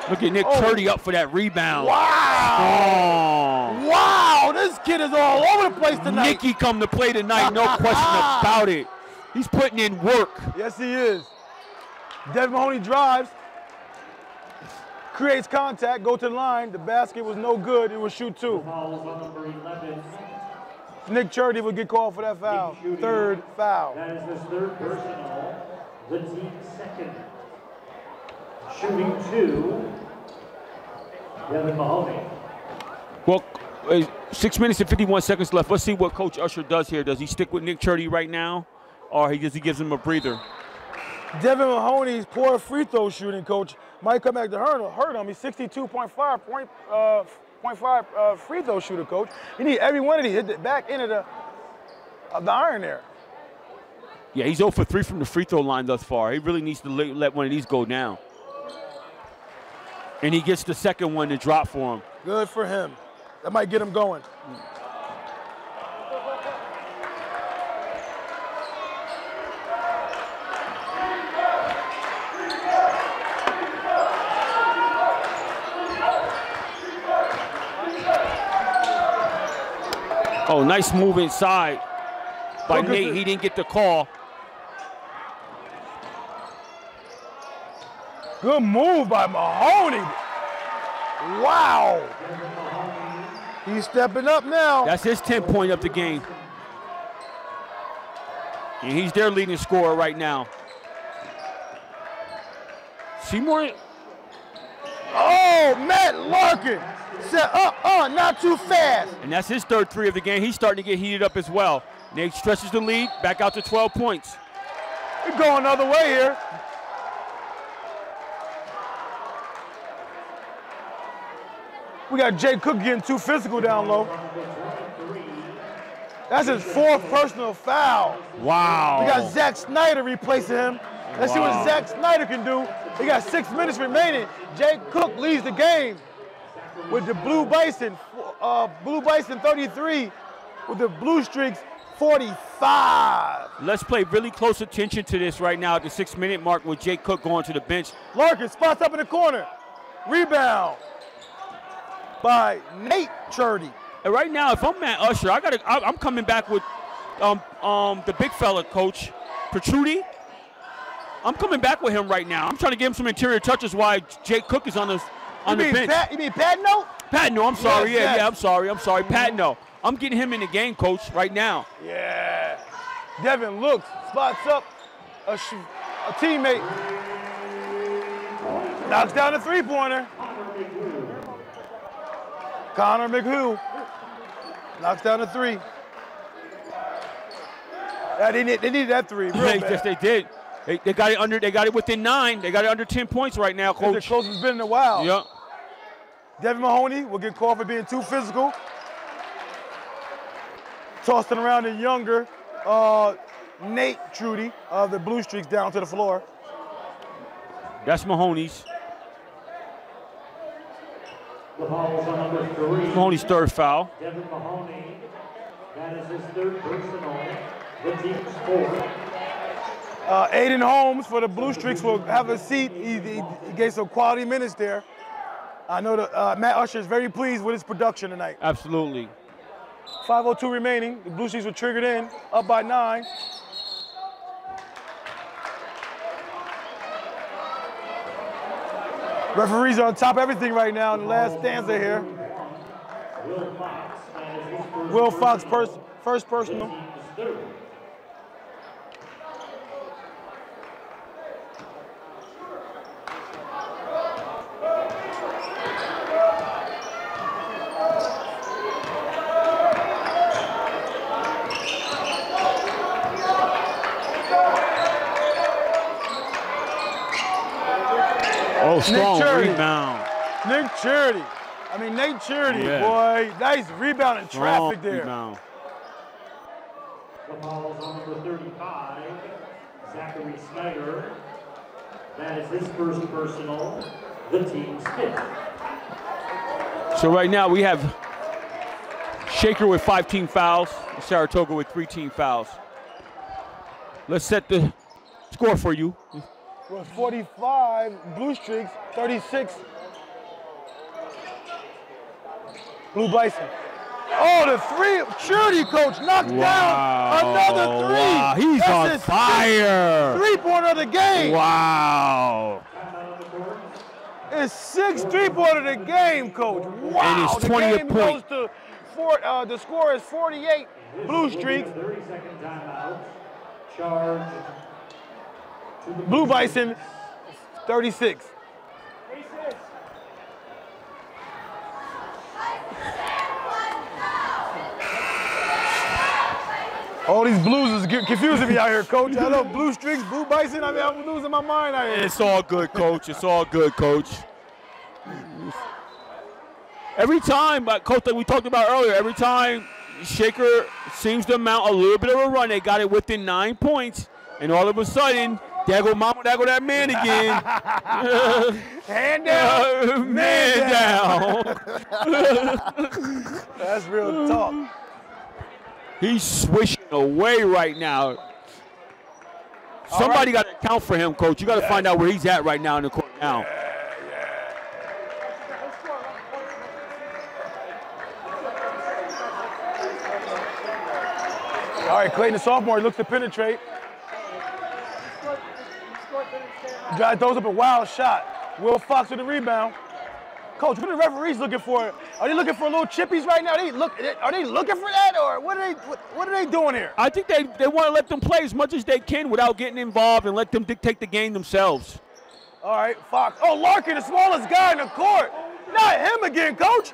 Look at Nick Churdy up for that rebound. Wow! Oh. Wow, this kid is all over the place tonight. Nicky come to play tonight, no question about it. He's putting in work. Yes, he is. Devin Mahoney drives. Creates contact, go to the line. The basket was no good. It was shoot two. Nick Churdy will get called for that foul. Third foul. That is his third personal. The team's second. Shooting two. Devin Mahoney. Well, 6 minutes and 51 seconds left. Let's see what Coach Usher does here. Does he stick with Nick Churdy right now, or he gives him a breather? Devin Mahoney's poor free throw shooting, Coach, might come back to hurt him. He's 62.5 .5 free throw shooter, Coach. You need every one of these hit the back end of the iron there. Yeah, he's 0 for 3 from the free throw line thus far. He really needs to let one of these go down. And he gets the second one to drop for him. Good for him. That might get him going. Oh, nice move inside by Nate. He didn't get the call. Good move by Mahoney. Wow. He's stepping up now. That's his 10-point of the game. And he's their leading scorer right now. Seymour. Oh, Matt Larkin. Set up, not too fast. And that's his third three of the game. He's starting to get heated up as well. Nate stretches the lead, back out to 12 points. We're going another way here. We got Jay Cook getting too physical down low. That's his 4th personal foul. Wow. We got Zach Snyder replacing him. Let's see what Zach Snyder can do. He got 6 minutes remaining. Jay Cook leads the game with the Blue Bison 33, with the Blue Streaks 45. Let's play really close attention to this right now at the 6-minute mark with Jay Cook going to the bench. Larkin spots up in the corner. Rebound by Nate Churdy. And right now, if I'm Matt Usher, I'm coming back with the big fella, Coach Petrucci. I'm coming back with him right now. I'm trying to give him some interior touches while Jay Cook is on the bench. You mean Patno? Patno, I'm sorry. Yes, Yeah, I'm sorry. Patno. I'm getting him in the game, Coach, right now. Yeah. Devin looks, spots up a teammate. Knocks down a three-pointer. Connor McHugh knocks down a three. Yeah, they needed that three. Yes, they did. They got it under. They got it within 9. They got it under 10 points right now, Coach. It's the closest it's been in a while. Yeah. Devin Mahoney will get called for being too physical. Tossing around the younger Nate Trudy of the Blue Streaks down to the floor. That's Mahoney's. The ball's on number 3. Mahoney's third foul. Devin Mahoney. That is his 3rd personal. The team's 4th. Aiden Holmes for the Blue Streaks will have a seat. He gave some quality minutes there. I know that Matt Usher is very pleased with his production tonight. Absolutely. 5:02 remaining. The Blue Streaks were triggered in, up by 9. Referees are on top of everything right now in the last stanza here. Will Fox, first personal. Oh, strong rebound. Nate Churdy, yeah. Boy. Nice rebound in traffic Strong there. Rebound. The ball's on number 35, Zachary Snyder. That is his 1st personal, the team's 5th. So right now we have Shaker with 5 team fouls, and Saratoga with 3 team fouls. Let's set the score for you. Well, 45 Blue Streaks, 36 Blue Bison. Oh, the three, Churdy, Coach, knocked down another 3. Wow, he's That's on his fire. 3-pointer of the game. Wow. It's 6 3-pointer of the game, Coach. Wow. And it's 20th the game point. goes to the score is 48 Blue Streaks. 30-second timeout. Charge. Blue Bison, 36. All these blues is confusing me out here, Coach. I know Blue Streaks, Blue Bison. I mean, I'm losing my mind out here. It's all good, Coach. It's all good, Coach. Every time, Coach, like we talked about earlier, every time Shaker seems to mount a little bit of a run, they got it within 9 points, and all of a sudden, there go mama, there go that man again. Hand down, man down. That's real talk. He's swishing away right now. Somebody got to account for him, Coach. You got to find out where he's at right now in the court now. All right, Clayton, the sophomore, he looks to penetrate. Throws up a wild shot. Will Fox with the rebound. Coach, what are the referees looking for? Are they looking for little chippies right now? Are they looking for that, or what are they doing here? I think they want to let them play as much as they can without getting involved and let them dictate the game themselves. All right, Fox. Oh, Larkin, the smallest guy in the court. Not him again, Coach.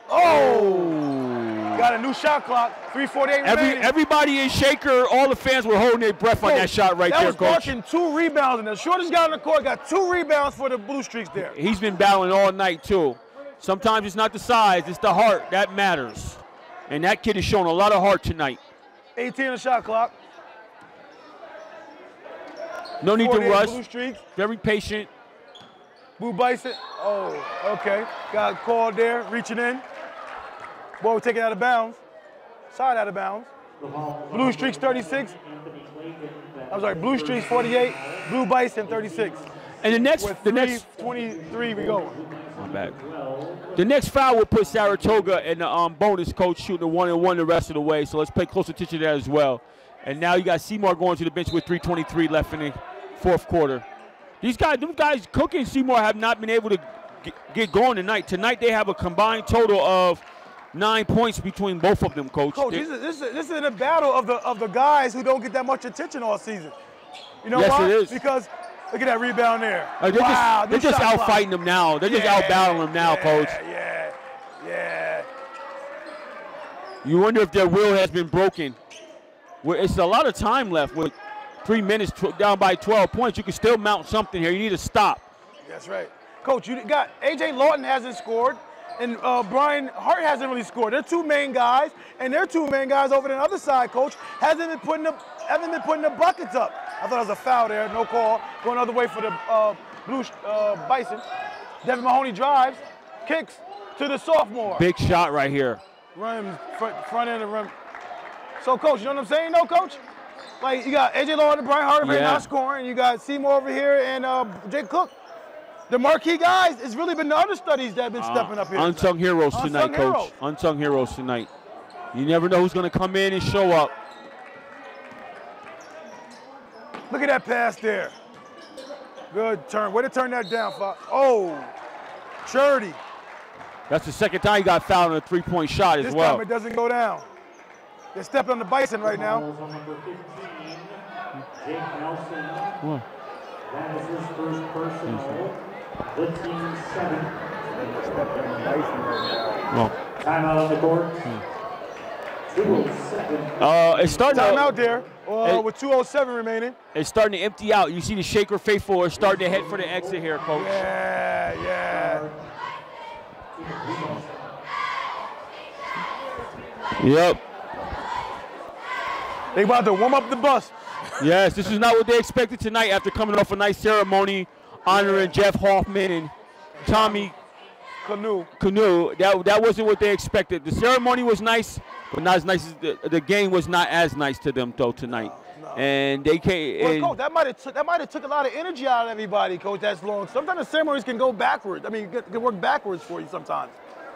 Oh. Got a new shot clock. 3:48 remaining. Everybody in Shaker, all the fans were holding their breath on that shot right there, Coach. That was Larkin, 2 rebounds, and the shortest guy on the court got 2 rebounds for the Blue Streaks there. He's been battling all night, too. Sometimes it's not the size, it's the heart. That matters. And that kid is showing a lot of heart tonight. 18 on the shot clock. No need to rush. Blue Streaks. Very patient. Blue Bison. Oh, okay. Got called there, reaching in. Ball was taken out of bounds. Side out of bounds. Blue Streaks 36. I'm sorry, Blue Streaks 48. Blue Bison 36. And the next 23 we go. My bad. The next foul will put Saratoga in the bonus, Coach, shooting a 1-and-1 the rest of the way. So let's pay close attention to that as well. And now you got Seymour going to the bench with 3:23 left in the fourth quarter. Them guys, Cook and Seymour, have not been able to get going tonight. Tonight they have a combined total of 9 points between both of them, Coach. Coach, this is a battle of the guys who don't get that much attention all season. You know why? Yes, it is. Because look at that rebound there. They're just out fighting them now. They're just out battling them now, Coach. Yeah. You wonder if their will has been broken. It's a lot of time left. With 3 minutes down by 12 points, you can still mount something here. You need to stop. That's right. Coach, you got A.J. Lawton hasn't scored. And Brian Hart hasn't really scored. They're 2 main guys, and their 2 main guys over on the other side, Coach, haven't been putting the buckets up. I thought it was a foul there, no call. Going the other way for the Blue Bison. Devin Mahoney drives, kicks to the sophomore. Big shot right here. Runs front end of rim. So, Coach, you know what I'm saying, though, Coach? Like, you got A.J. Lawton and Brian Hart over here not scoring. You got Seymour over here and Jake Cook. The marquee guys, it's really been the understudies that have been stepping up here. Unsung heroes tonight, Coach. Unsung heroes tonight. You never know who's going to come in and show up. Look at that pass there. Good turn. Way to turn that down, Fox. Oh, Churdy. That's the second time he got fouled on a 3-point shot as well. This time it doesn't go down. They're stepping on the Bison right now. What? That is his first personal. The team 7. Timeout on the court. 2:07. It's starting Timeout there with 2:07 remaining. It's starting to empty out. You see the Shaker faithful are starting to head for the exit here, Coach. Yeah. Yep. They about to warm up the bus. Yes, this is not what they expected tonight after coming off a nice ceremony honoring Jeff Hoffman and Tommy Canoe. That wasn't what they expected. The ceremony was nice, but not as nice as the game was not as nice to them though tonight. No. And they came. Well, Coach, that might have took a lot of energy out of everybody, Coach. That's long. Sometimes the ceremonies can go backwards. I mean, can work backwards for you sometimes.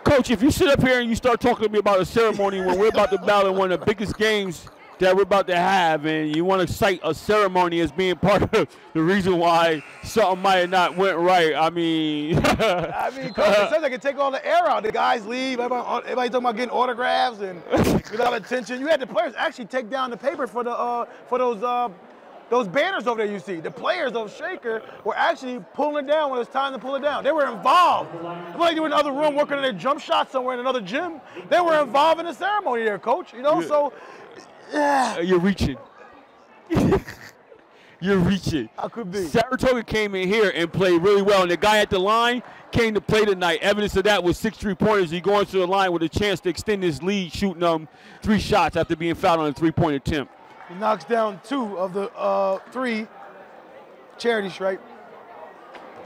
Coach, if you sit up here and you start talking to me about a ceremony when we're about to battle in one of the biggest games that we're about to have, and you want to cite a ceremony as being part of the reason why something might have not went right, I mean. Coach, it says I can take all the air out. The guys leave. Everybody talking about getting autographs and without attention. You had the players actually take down the paper for those banners over there you see. The players of Shaker were actually pulling it down when it was time to pull it down. They were involved. It was like they were in another room working on their jump shot somewhere in another gym. They were involved in the ceremony there, Coach. You know, so. Yeah. You're reaching. You're reaching. I could be. Saratoga came in here and played really well, and the guy at the line came to play tonight. Evidence of that was 6 3-pointers. He going to the line with a chance to extend his lead, shooting 3 shots after being fouled on a 3-point attempt. He knocks down 2 of the 3 charity stripe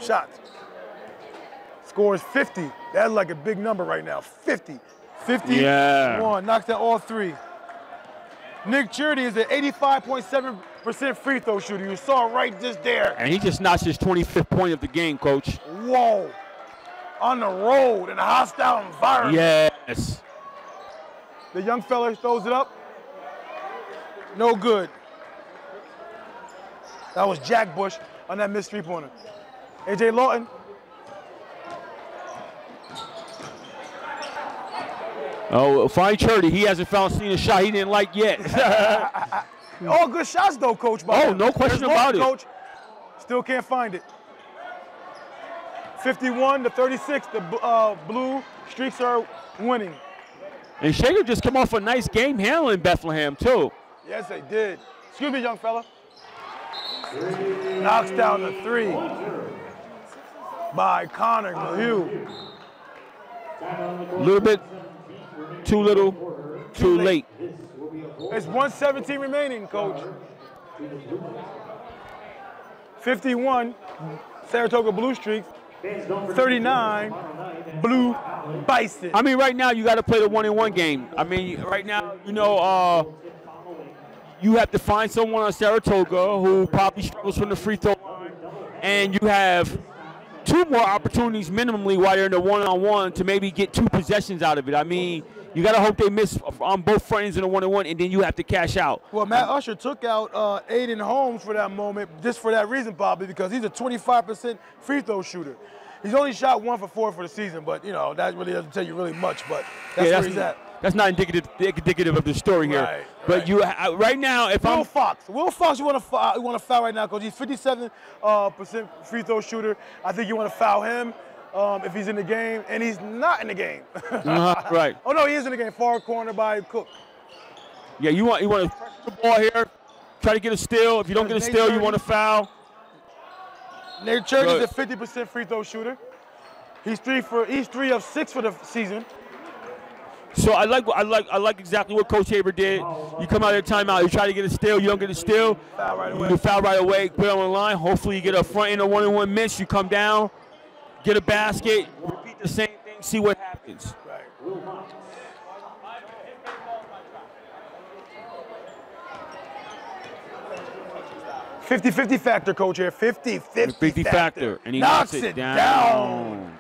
shots. Scores 50. That's like a big number right now. 50. 51. Yeah. Knocks down all 3. Nick Charity is an 85.7% free throw shooter. You saw it right just there. And he just notched his 25th point of the game, Coach. Whoa. On the road in a hostile environment. Yes. The young fella throws it up. No good. That was Jack Bush on that missed 3-pointer. A.J. Lawton. Oh, fine Charity. He hasn't seen a shot he didn't like yet. All good shots, though, Coach. Oh, no question about it. Coach. Still can't find it. 51-36. The Blue Streaks are winning. And Shaker just come off a nice game handling Bethlehem, too. Yes, they did. Excuse me, young fella. Knocks down the 3 by Connor Hugh. A little bit too little, too late. It's 1:17 remaining, Coach. 51, Saratoga Blue Streaks. 39, Blue Bison. I mean, right now you got to play the 1-and-1 game. I mean, right now, you have to find someone on Saratoga who probably struggles from the free throw line, and you have 2 more opportunities minimally while you're in the 1-on-1 to maybe get 2 possessions out of it. I mean, you got to hope they miss on both front ends in the 1-on-1, and then you have to cash out. Well, Matt Usher took out Aiden Holmes for that moment, just for that reason, probably, because he's a 25% free throw shooter. He's only shot 1 for 4 for the season, but, that really doesn't tell you really much, but that's where he's at. That's not indicative of the story here. Right, but right. you right now, if Will Fox, you want to foul right now because he's 57% free throw shooter. I think you want to foul him if he's in the game, and he's not in the game. Right. Oh no, he is in the game. Far corner by Cook. Yeah, you want to pressure the ball here, try to get a steal. If you don't get a steal, you want to foul. Nate Church is a 50% free throw shooter. He's 3 of 6 for the season. So I like exactly what Coach Haber did. You come out of the timeout, you try to get a steal, you don't get a steal. Foul right away. You foul right away, put it on the line. Hopefully you get a front end of 1-and-1 miss. You come down, get a basket, repeat the same thing, see what happens. Right. 50-50 factor, Coach here. 50-50 factor. And he knocks it down.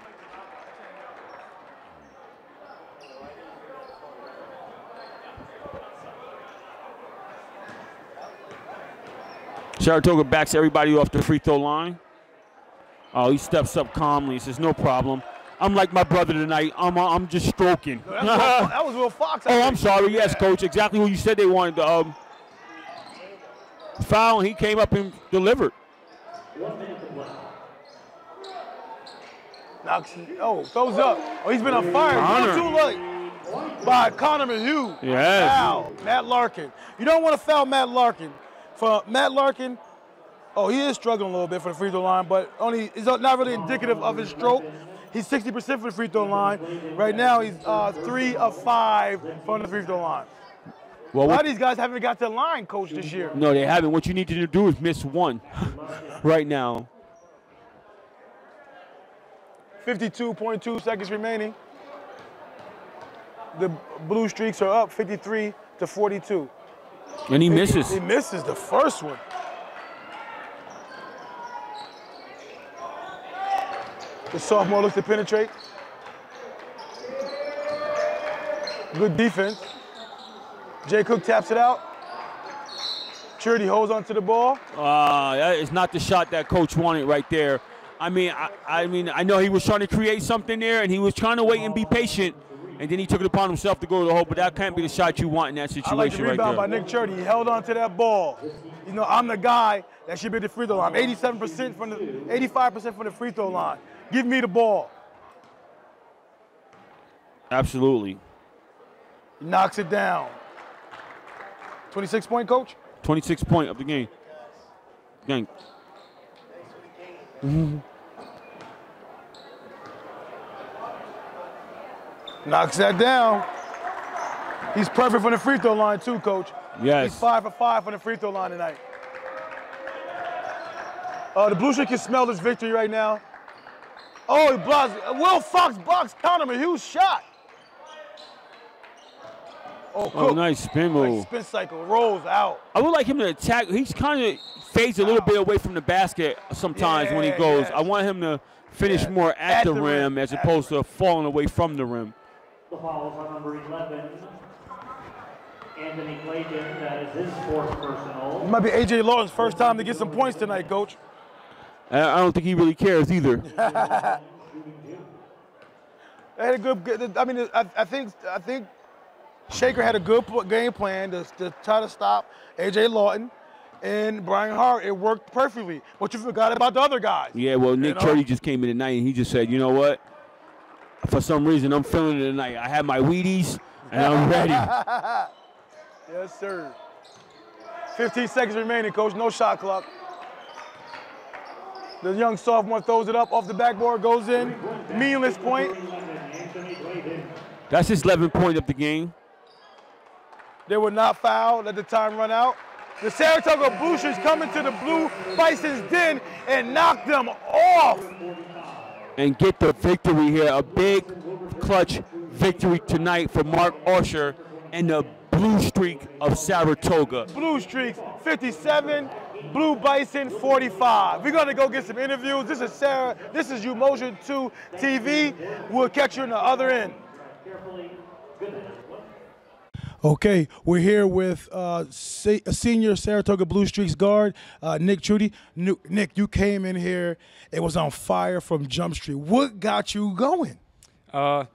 Saratoga backs everybody off the free throw line. Oh, he steps up calmly. He says, no problem. I'm like my brother tonight. I'm just stroking. No, that was Will Fox. Oh, I'm sorry. Yes, Coach. Exactly what you said they wanted to foul, and he came up and delivered. Throws up. Oh, he's been on fire. Too late. By Connor Hugh. Yes. Foul. Matt Larkin. You don't want to foul Matt Larkin. For Matt Larkin, he is struggling a little bit for the free throw line, but it's not really indicative of his stroke. He's 60% for the free throw line. Right now, he's 3 of 5 from the free throw line. Well, a lot of these guys haven't got to the line, Coach, this year. No, they haven't. What you need to do is miss 1 right now. 52.2 seconds remaining. The Blue Streaks are up 53-42. And he misses. He misses the first one. The sophomore looks to penetrate. Good defense. Jay Cook taps it out. Charity holds onto the ball. That is not the shot that Coach wanted right there. I mean, I know he was trying to create something there, and he was trying to wait and be patient, and then he took it upon himself to go to the hole. But that can't be the shot you want in that situation. I like the rebound by Nick Charity. He held onto that ball. I'm the guy that should be at the free throw line. 85% from the free throw line. Give me the ball. Absolutely. He knocks it down. 26-point, Coach? 26 point of the game. Thank. Knocks that down. He's perfect from the free throw line too, Coach. Yes. He's 5 for 5 from the free throw line tonight. The Blue Streak can smell this victory right now. Oh, he blocks. Will Fox blocks counter him, a huge shot. Oh, Cook. Nice spin move. Nice spin cycle, rolls out. I would like him to attack. He's kind of fades a little bit away from the basket sometimes when he goes. Yeah. I want him to finish more at the rim as opposed to falling away from the rim. The fouls on number 11, Anthony Clayton. That is his fourth personal. It might be A.J. Lawton's first time to get some points tonight, Coach. I don't think he really cares either. They had a good. I mean, I think Shaker had a good game plan to try to stop A.J. Lawton and Brian Hart. It worked perfectly. But you forgot about the other guys. Yeah, well, Nick Churdy just came in tonight and he just said, you know what? For some reason, I'm feeling it tonight. I have my Wheaties and I'm ready. Yes, sir. 15 seconds remaining, Coach. No shot clock. The young sophomore throws it up off the backboard, goes in. Meaningless point. That's his 11th point of the game. They were not fouled. Let the time run out. The Saratoga Blue Streaks come into the Blue Bisons' den and knock them off. And get the victory here. A big clutch victory tonight for Mark Osher and the Blue Streak of Saratoga. Blue Streaks 57, Blue Bison 45. We're gonna go get some interviews. This is Sarah. This is UMotion 2 TV. We'll catch you in the other end. Okay, we're here with senior Saratoga Blue Streaks guard, Nick Trudy. Nick, you came in here, it was on fire from Jump Street. What got you going? In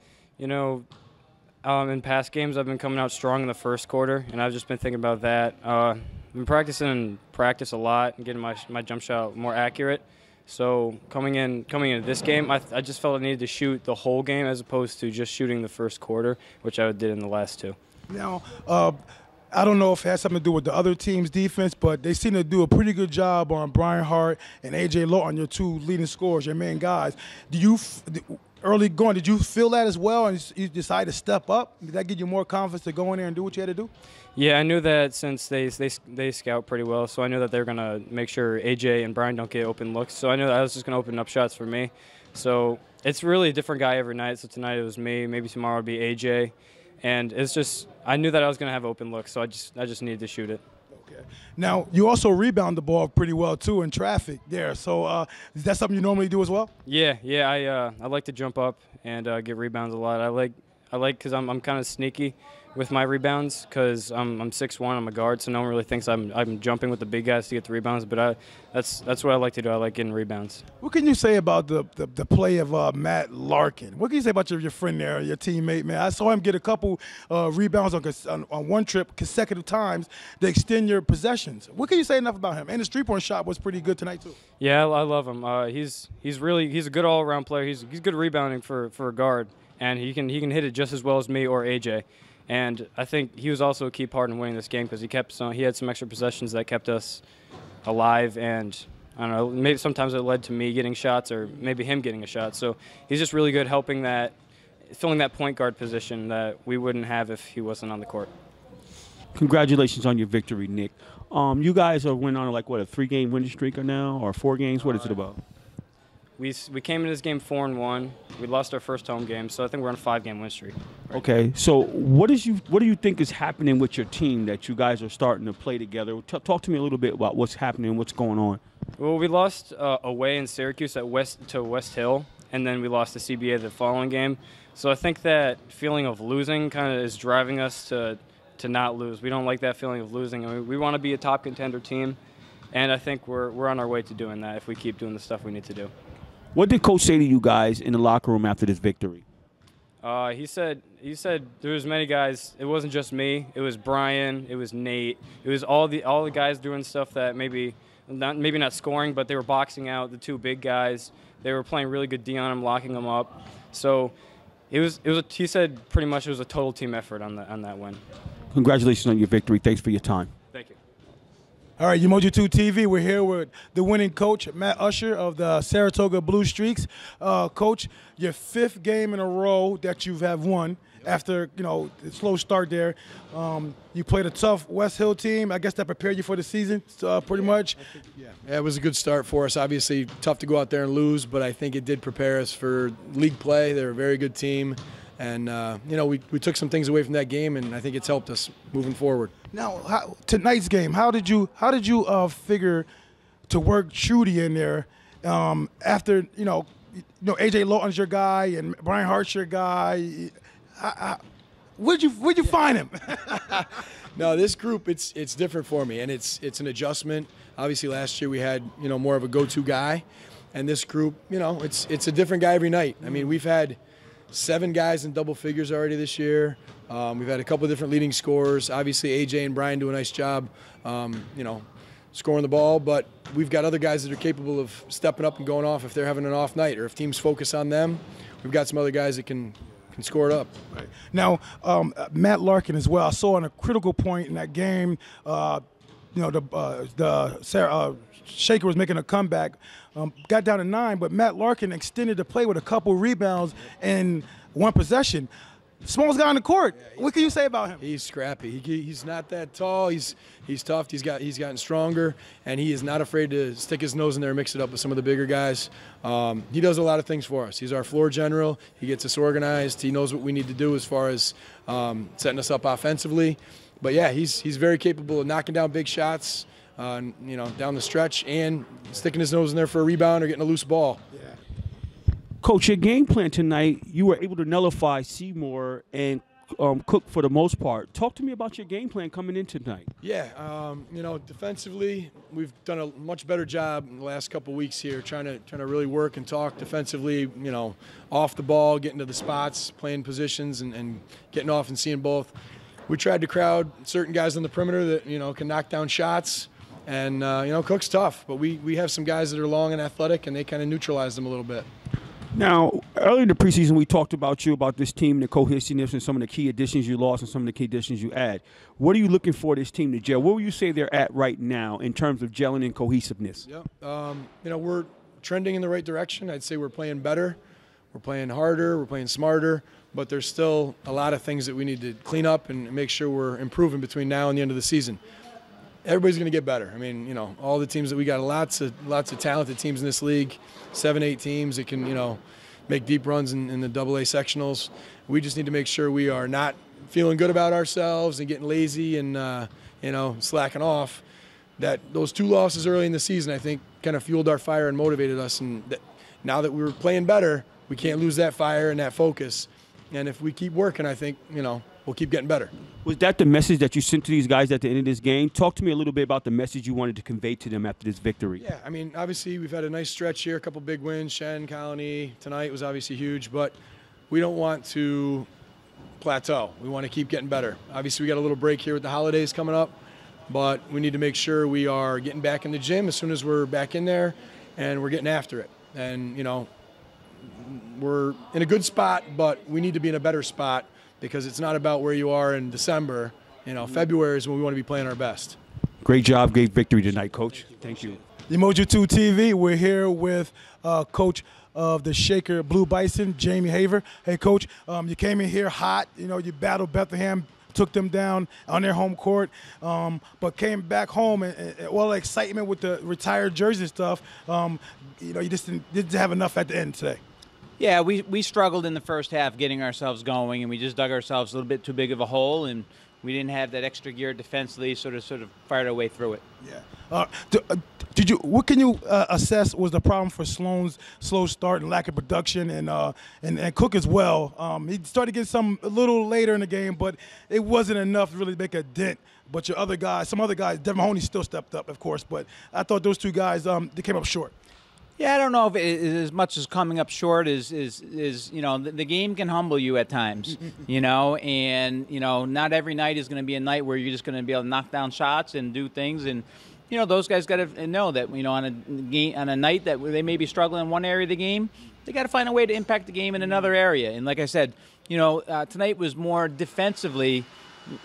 past games, I've been coming out strong in the first quarter, and I've just been thinking about that. I've been practicing a lot and getting my jump shot more accurate. So coming into this game, I just felt I needed to shoot the whole game as opposed to just shooting the first quarter, which I did in the last two. Now, I don't know if it has something to do with the other team's defense, but they seem to do a pretty good job on Brian Hart and A.J. Lawton, your two leading scorers, your main guys. Early going, did you feel that as well, and you decided to step up? Did that give you more confidence to go in there and do what you had to do? Yeah, I knew that since they scout pretty well, so I knew that they were going to make sure AJ and Brian don't get open looks. So I knew that I was just going to open up shots for me. So it's really a different guy every night. So tonight it was me. Maybe tomorrow it'd be AJ. And it's just, I knew that I was going to have open looks, so I just needed to shoot it. Okay. Now, you also rebound the ball pretty well, too, in traffic there. So is that something you normally do as well? Yeah, I like to jump up and get rebounds a lot. I like because I'm kind of sneaky with my rebounds because I'm 6'1", I'm a guard, so no one really thinks I'm jumping with the big guys to get the rebounds. But that's what I like to do. I like getting rebounds. What can you say about the play of Matt Larkin? What can you say about your friend there, your teammate, man? I saw him get a couple rebounds on one trip consecutive times to extend your possessions. What can you say enough about him? And his three-point shot was pretty good tonight too. Yeah, I love him. He's a good all-around player. He's good rebounding for a guard, and he can hit it just as well as me or AJ. And I think he was also a key part in winning this game because he had some extra possessions that kept us alive. And I don't know, maybe sometimes it led to me getting shots or maybe him getting a shot. So he's just really good filling that point guard position that we wouldn't have if he wasn't on the court. Congratulations on your victory, Nick. You guys are went on a 3-game winning streak now, or 4 games? What is it about? We came into this game 4-1. We lost our first home game, so I think we're on a 5-game win streak. Right. Okay, so what do you think is happening with your team that you guys are starting to play together? Talk to me a little bit about what's happening, what's going on. Well, we lost away in Syracuse to West Hill, and then we lost to CBA the following game. So I think that feeling of losing kind of is driving us to not lose. We don't like that feeling of losing. I mean, we want to be a top contender team, and I think we're on our way to doing that if we keep doing the stuff we need to do. What did Coach say to you guys in the locker room after this victory? He said there was many guys. It wasn't just me. It was Brian. It was Nate. It was all the guys doing stuff that maybe not scoring, but they were boxing out the two big guys. They were playing really good D on them, locking them up. So he said pretty much it was a total team effort on that win. Congratulations on your victory. Thanks for your time. Thank you. All right, Umoja 2 TV. We're here with the winning coach, Matt Usher of the Saratoga Blue Streaks. Coach, your 5th game in a row that you have won after, the slow start there. You played a tough West Hill team. I guess that prepared you for the season, pretty much. Yeah, it was a good start for us. Obviously, tough to go out there and lose, but I think it did prepare us for league play. They're a very good team. And, we took some things away from that game, and I think it's helped us moving forward. Now, tonight's game, how did you figure to work Trudy in there after, A.J. Lawton's your guy and Brian Hart's your guy? Where'd you find him? No, this group, it's different for me, and it's an adjustment. Obviously, last year we had, more of a go-to guy. And this group, it's a different guy every night. I mean, we've had 7 guys in double figures already this year. We've had a couple of different leading scorers. Obviously, AJ and Brian do a nice job, scoring the ball. But we've got other guys that are capable of stepping up and going off if they're having an off night or if teams focus on them. We've got some other guys that can score it up. Right. Now, Matt Larkin as well. I saw on a critical point in that game, Shaker was making a comeback, got down to 9, but Matt Larkin extended the play with a couple rebounds and 1 possession. Smallest guy on the court. What can you say about him? He's scrappy. He's not that tall. He's tough. He's gotten stronger, and he is not afraid to stick his nose in there and mix it up with some of the bigger guys. He does a lot of things for us. He's our floor general. He gets us organized. He knows what we need to do as far as setting us up offensively. But yeah, he's very capable of knocking down big shots, down the stretch, and sticking his nose in there for a rebound or getting a loose ball. Yeah. Coach, your game plan tonight, you were able to nullify Seymour and Cook for the most part. Talk to me about your game plan coming in tonight. Yeah, defensively, we've done a much better job in the last couple weeks here, trying to really work and talk defensively. Off the ball, getting to the spots, playing positions, and getting off and seeing both. We tried to crowd certain guys on the perimeter that can knock down shots, and Cook's tough, but we have some guys that are long and athletic, and they kind of neutralize them a little bit. Now, earlier in the preseason, we talked about this team, the cohesiveness, and some of the key additions you lost and some of the key additions you add. What are you looking for this team to gel? Where would you say they're at right now in terms of gelling and cohesiveness? Yeah, we're trending in the right direction. I'd say we're playing better, we're playing harder, we're playing smarter, but there's still a lot of things that we need to clean up and make sure we're improving between now and the end of the season. Everybody's going to get better. I mean, all the teams that we got, lots of talented teams in this league, 7-8 teams that can, make deep runs in the AA sectionals. We just need to make sure we are not feeling good about ourselves and getting lazy and, slacking off. That those 2 losses early in the season, I think, kind of fueled our fire and motivated us. And now that we're playing better, we can't lose that fire and that focus. And if we keep working, I think, we'll keep getting better. Was that the message that you sent to these guys at the end of this game? Talk to me a little bit about the message you wanted to convey to them after this victory. Yeah, I mean, obviously we've had a nice stretch here, a couple big wins. Shen, Colony, tonight was obviously huge, but we don't want to plateau. We want to keep getting better. Obviously we got a little break here with the holidays coming up, but we need to make sure we are getting back in the gym as soon as we're back in there and we're getting after it. And, we're in a good spot, but we need to be in a better spot because it's not about where you are in December. February is when we want to be playing our best. Great job, great victory tonight, Coach. Thank you. Umoja 2 TV, we're here with Coach of the Shaker Blue Bison, Jamie Haver. Hey, Coach, you came in here hot. You battled Bethlehem, took them down on their home court, but came back home and all the excitement with the retired jersey stuff. You just didn't have enough at the end today. Yeah, we struggled in the first half getting ourselves going, and we just dug ourselves a little bit too big of a hole, and we didn't have that extra gear defensively, sort of fired our way through it. Yeah. What can you assess was the problem for Sloan's slow start and lack of production, and Cook as well? He started getting some a little later in the game, but it wasn't enough to really make a dent. But some other guys, Devin Mahoney still stepped up, of course, but I thought those 2 guys they came up short. Yeah, I don't know if it is as much as coming up short is the game can humble you at times, and not every night is going to be a night where you're just going to be able to knock down shots and do things, and those guys got to know that on a night that they may be struggling in one area of the game, they got to find a way to impact the game in another area. And like I said, tonight was more defensively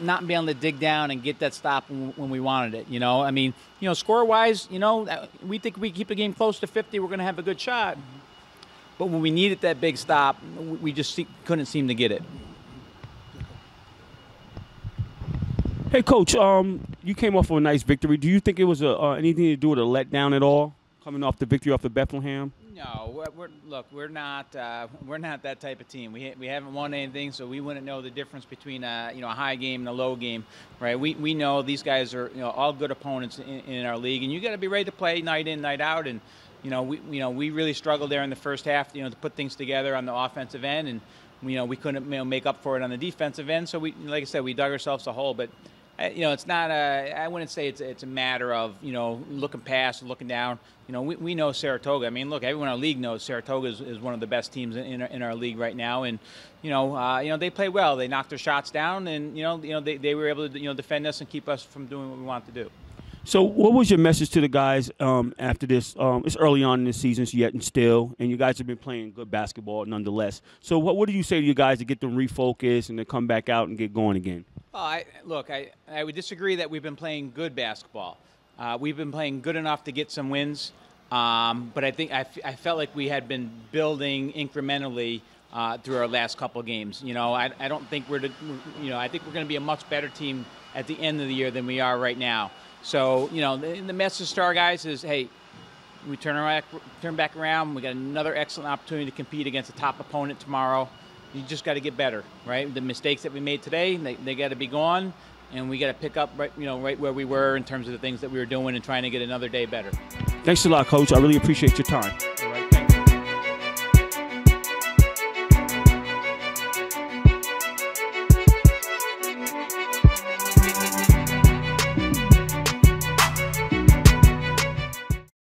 not being able to dig down and get that stop when we wanted it. You know, I mean, you know, score-wise, you know, we think we keep the game close to 50, we're going to have a good shot. But when we needed that big stop, we just couldn't seem to get it. Hey, Coach, you came off of a nice victory. Do you think it was anything to do with a letdown at all, coming off the victory off of Bethlehem? No, we're not that type of team. We haven't won anything, so we wouldn't know the difference between a high game and a low game, right? We know these guys are all good opponents in our league, and you got to be ready to play night in, night out. And we really struggled there in the first half, to put things together on the offensive end, and we couldn't make up for it on the defensive end. So like I said, we dug ourselves a hole, but. It's not I wouldn't say it's a matter of, looking past, looking down. We know Saratoga. I mean, look, everyone in our league knows Saratoga is one of the best teams in our league right now. And, they play well. They knocked their shots down, and, they were able to, defend us and keep us from doing what we want to do. So what was your message to the guys after this? It's early on in the season, yet and still, and you guys have been playing good basketball nonetheless. So what do you say to you guys to get them refocused and to come back out and get going again? I would disagree that we've been playing good basketball. We've been playing good enough to get some wins, but I think I felt like we had been building incrementally through our last couple of games. I don't think I think we're going to be a much better team at the end of the year than we are right now. So the message to our guys is, hey, we turn back around. We got another excellent opportunity to compete against a top opponent tomorrow. You just got to get better, right? The mistakes that we made today, they got to be gone, and we got to pick up right where we were in terms of the things that we were doing and trying to get another day better. Thanks a lot, Coach. I really appreciate your time.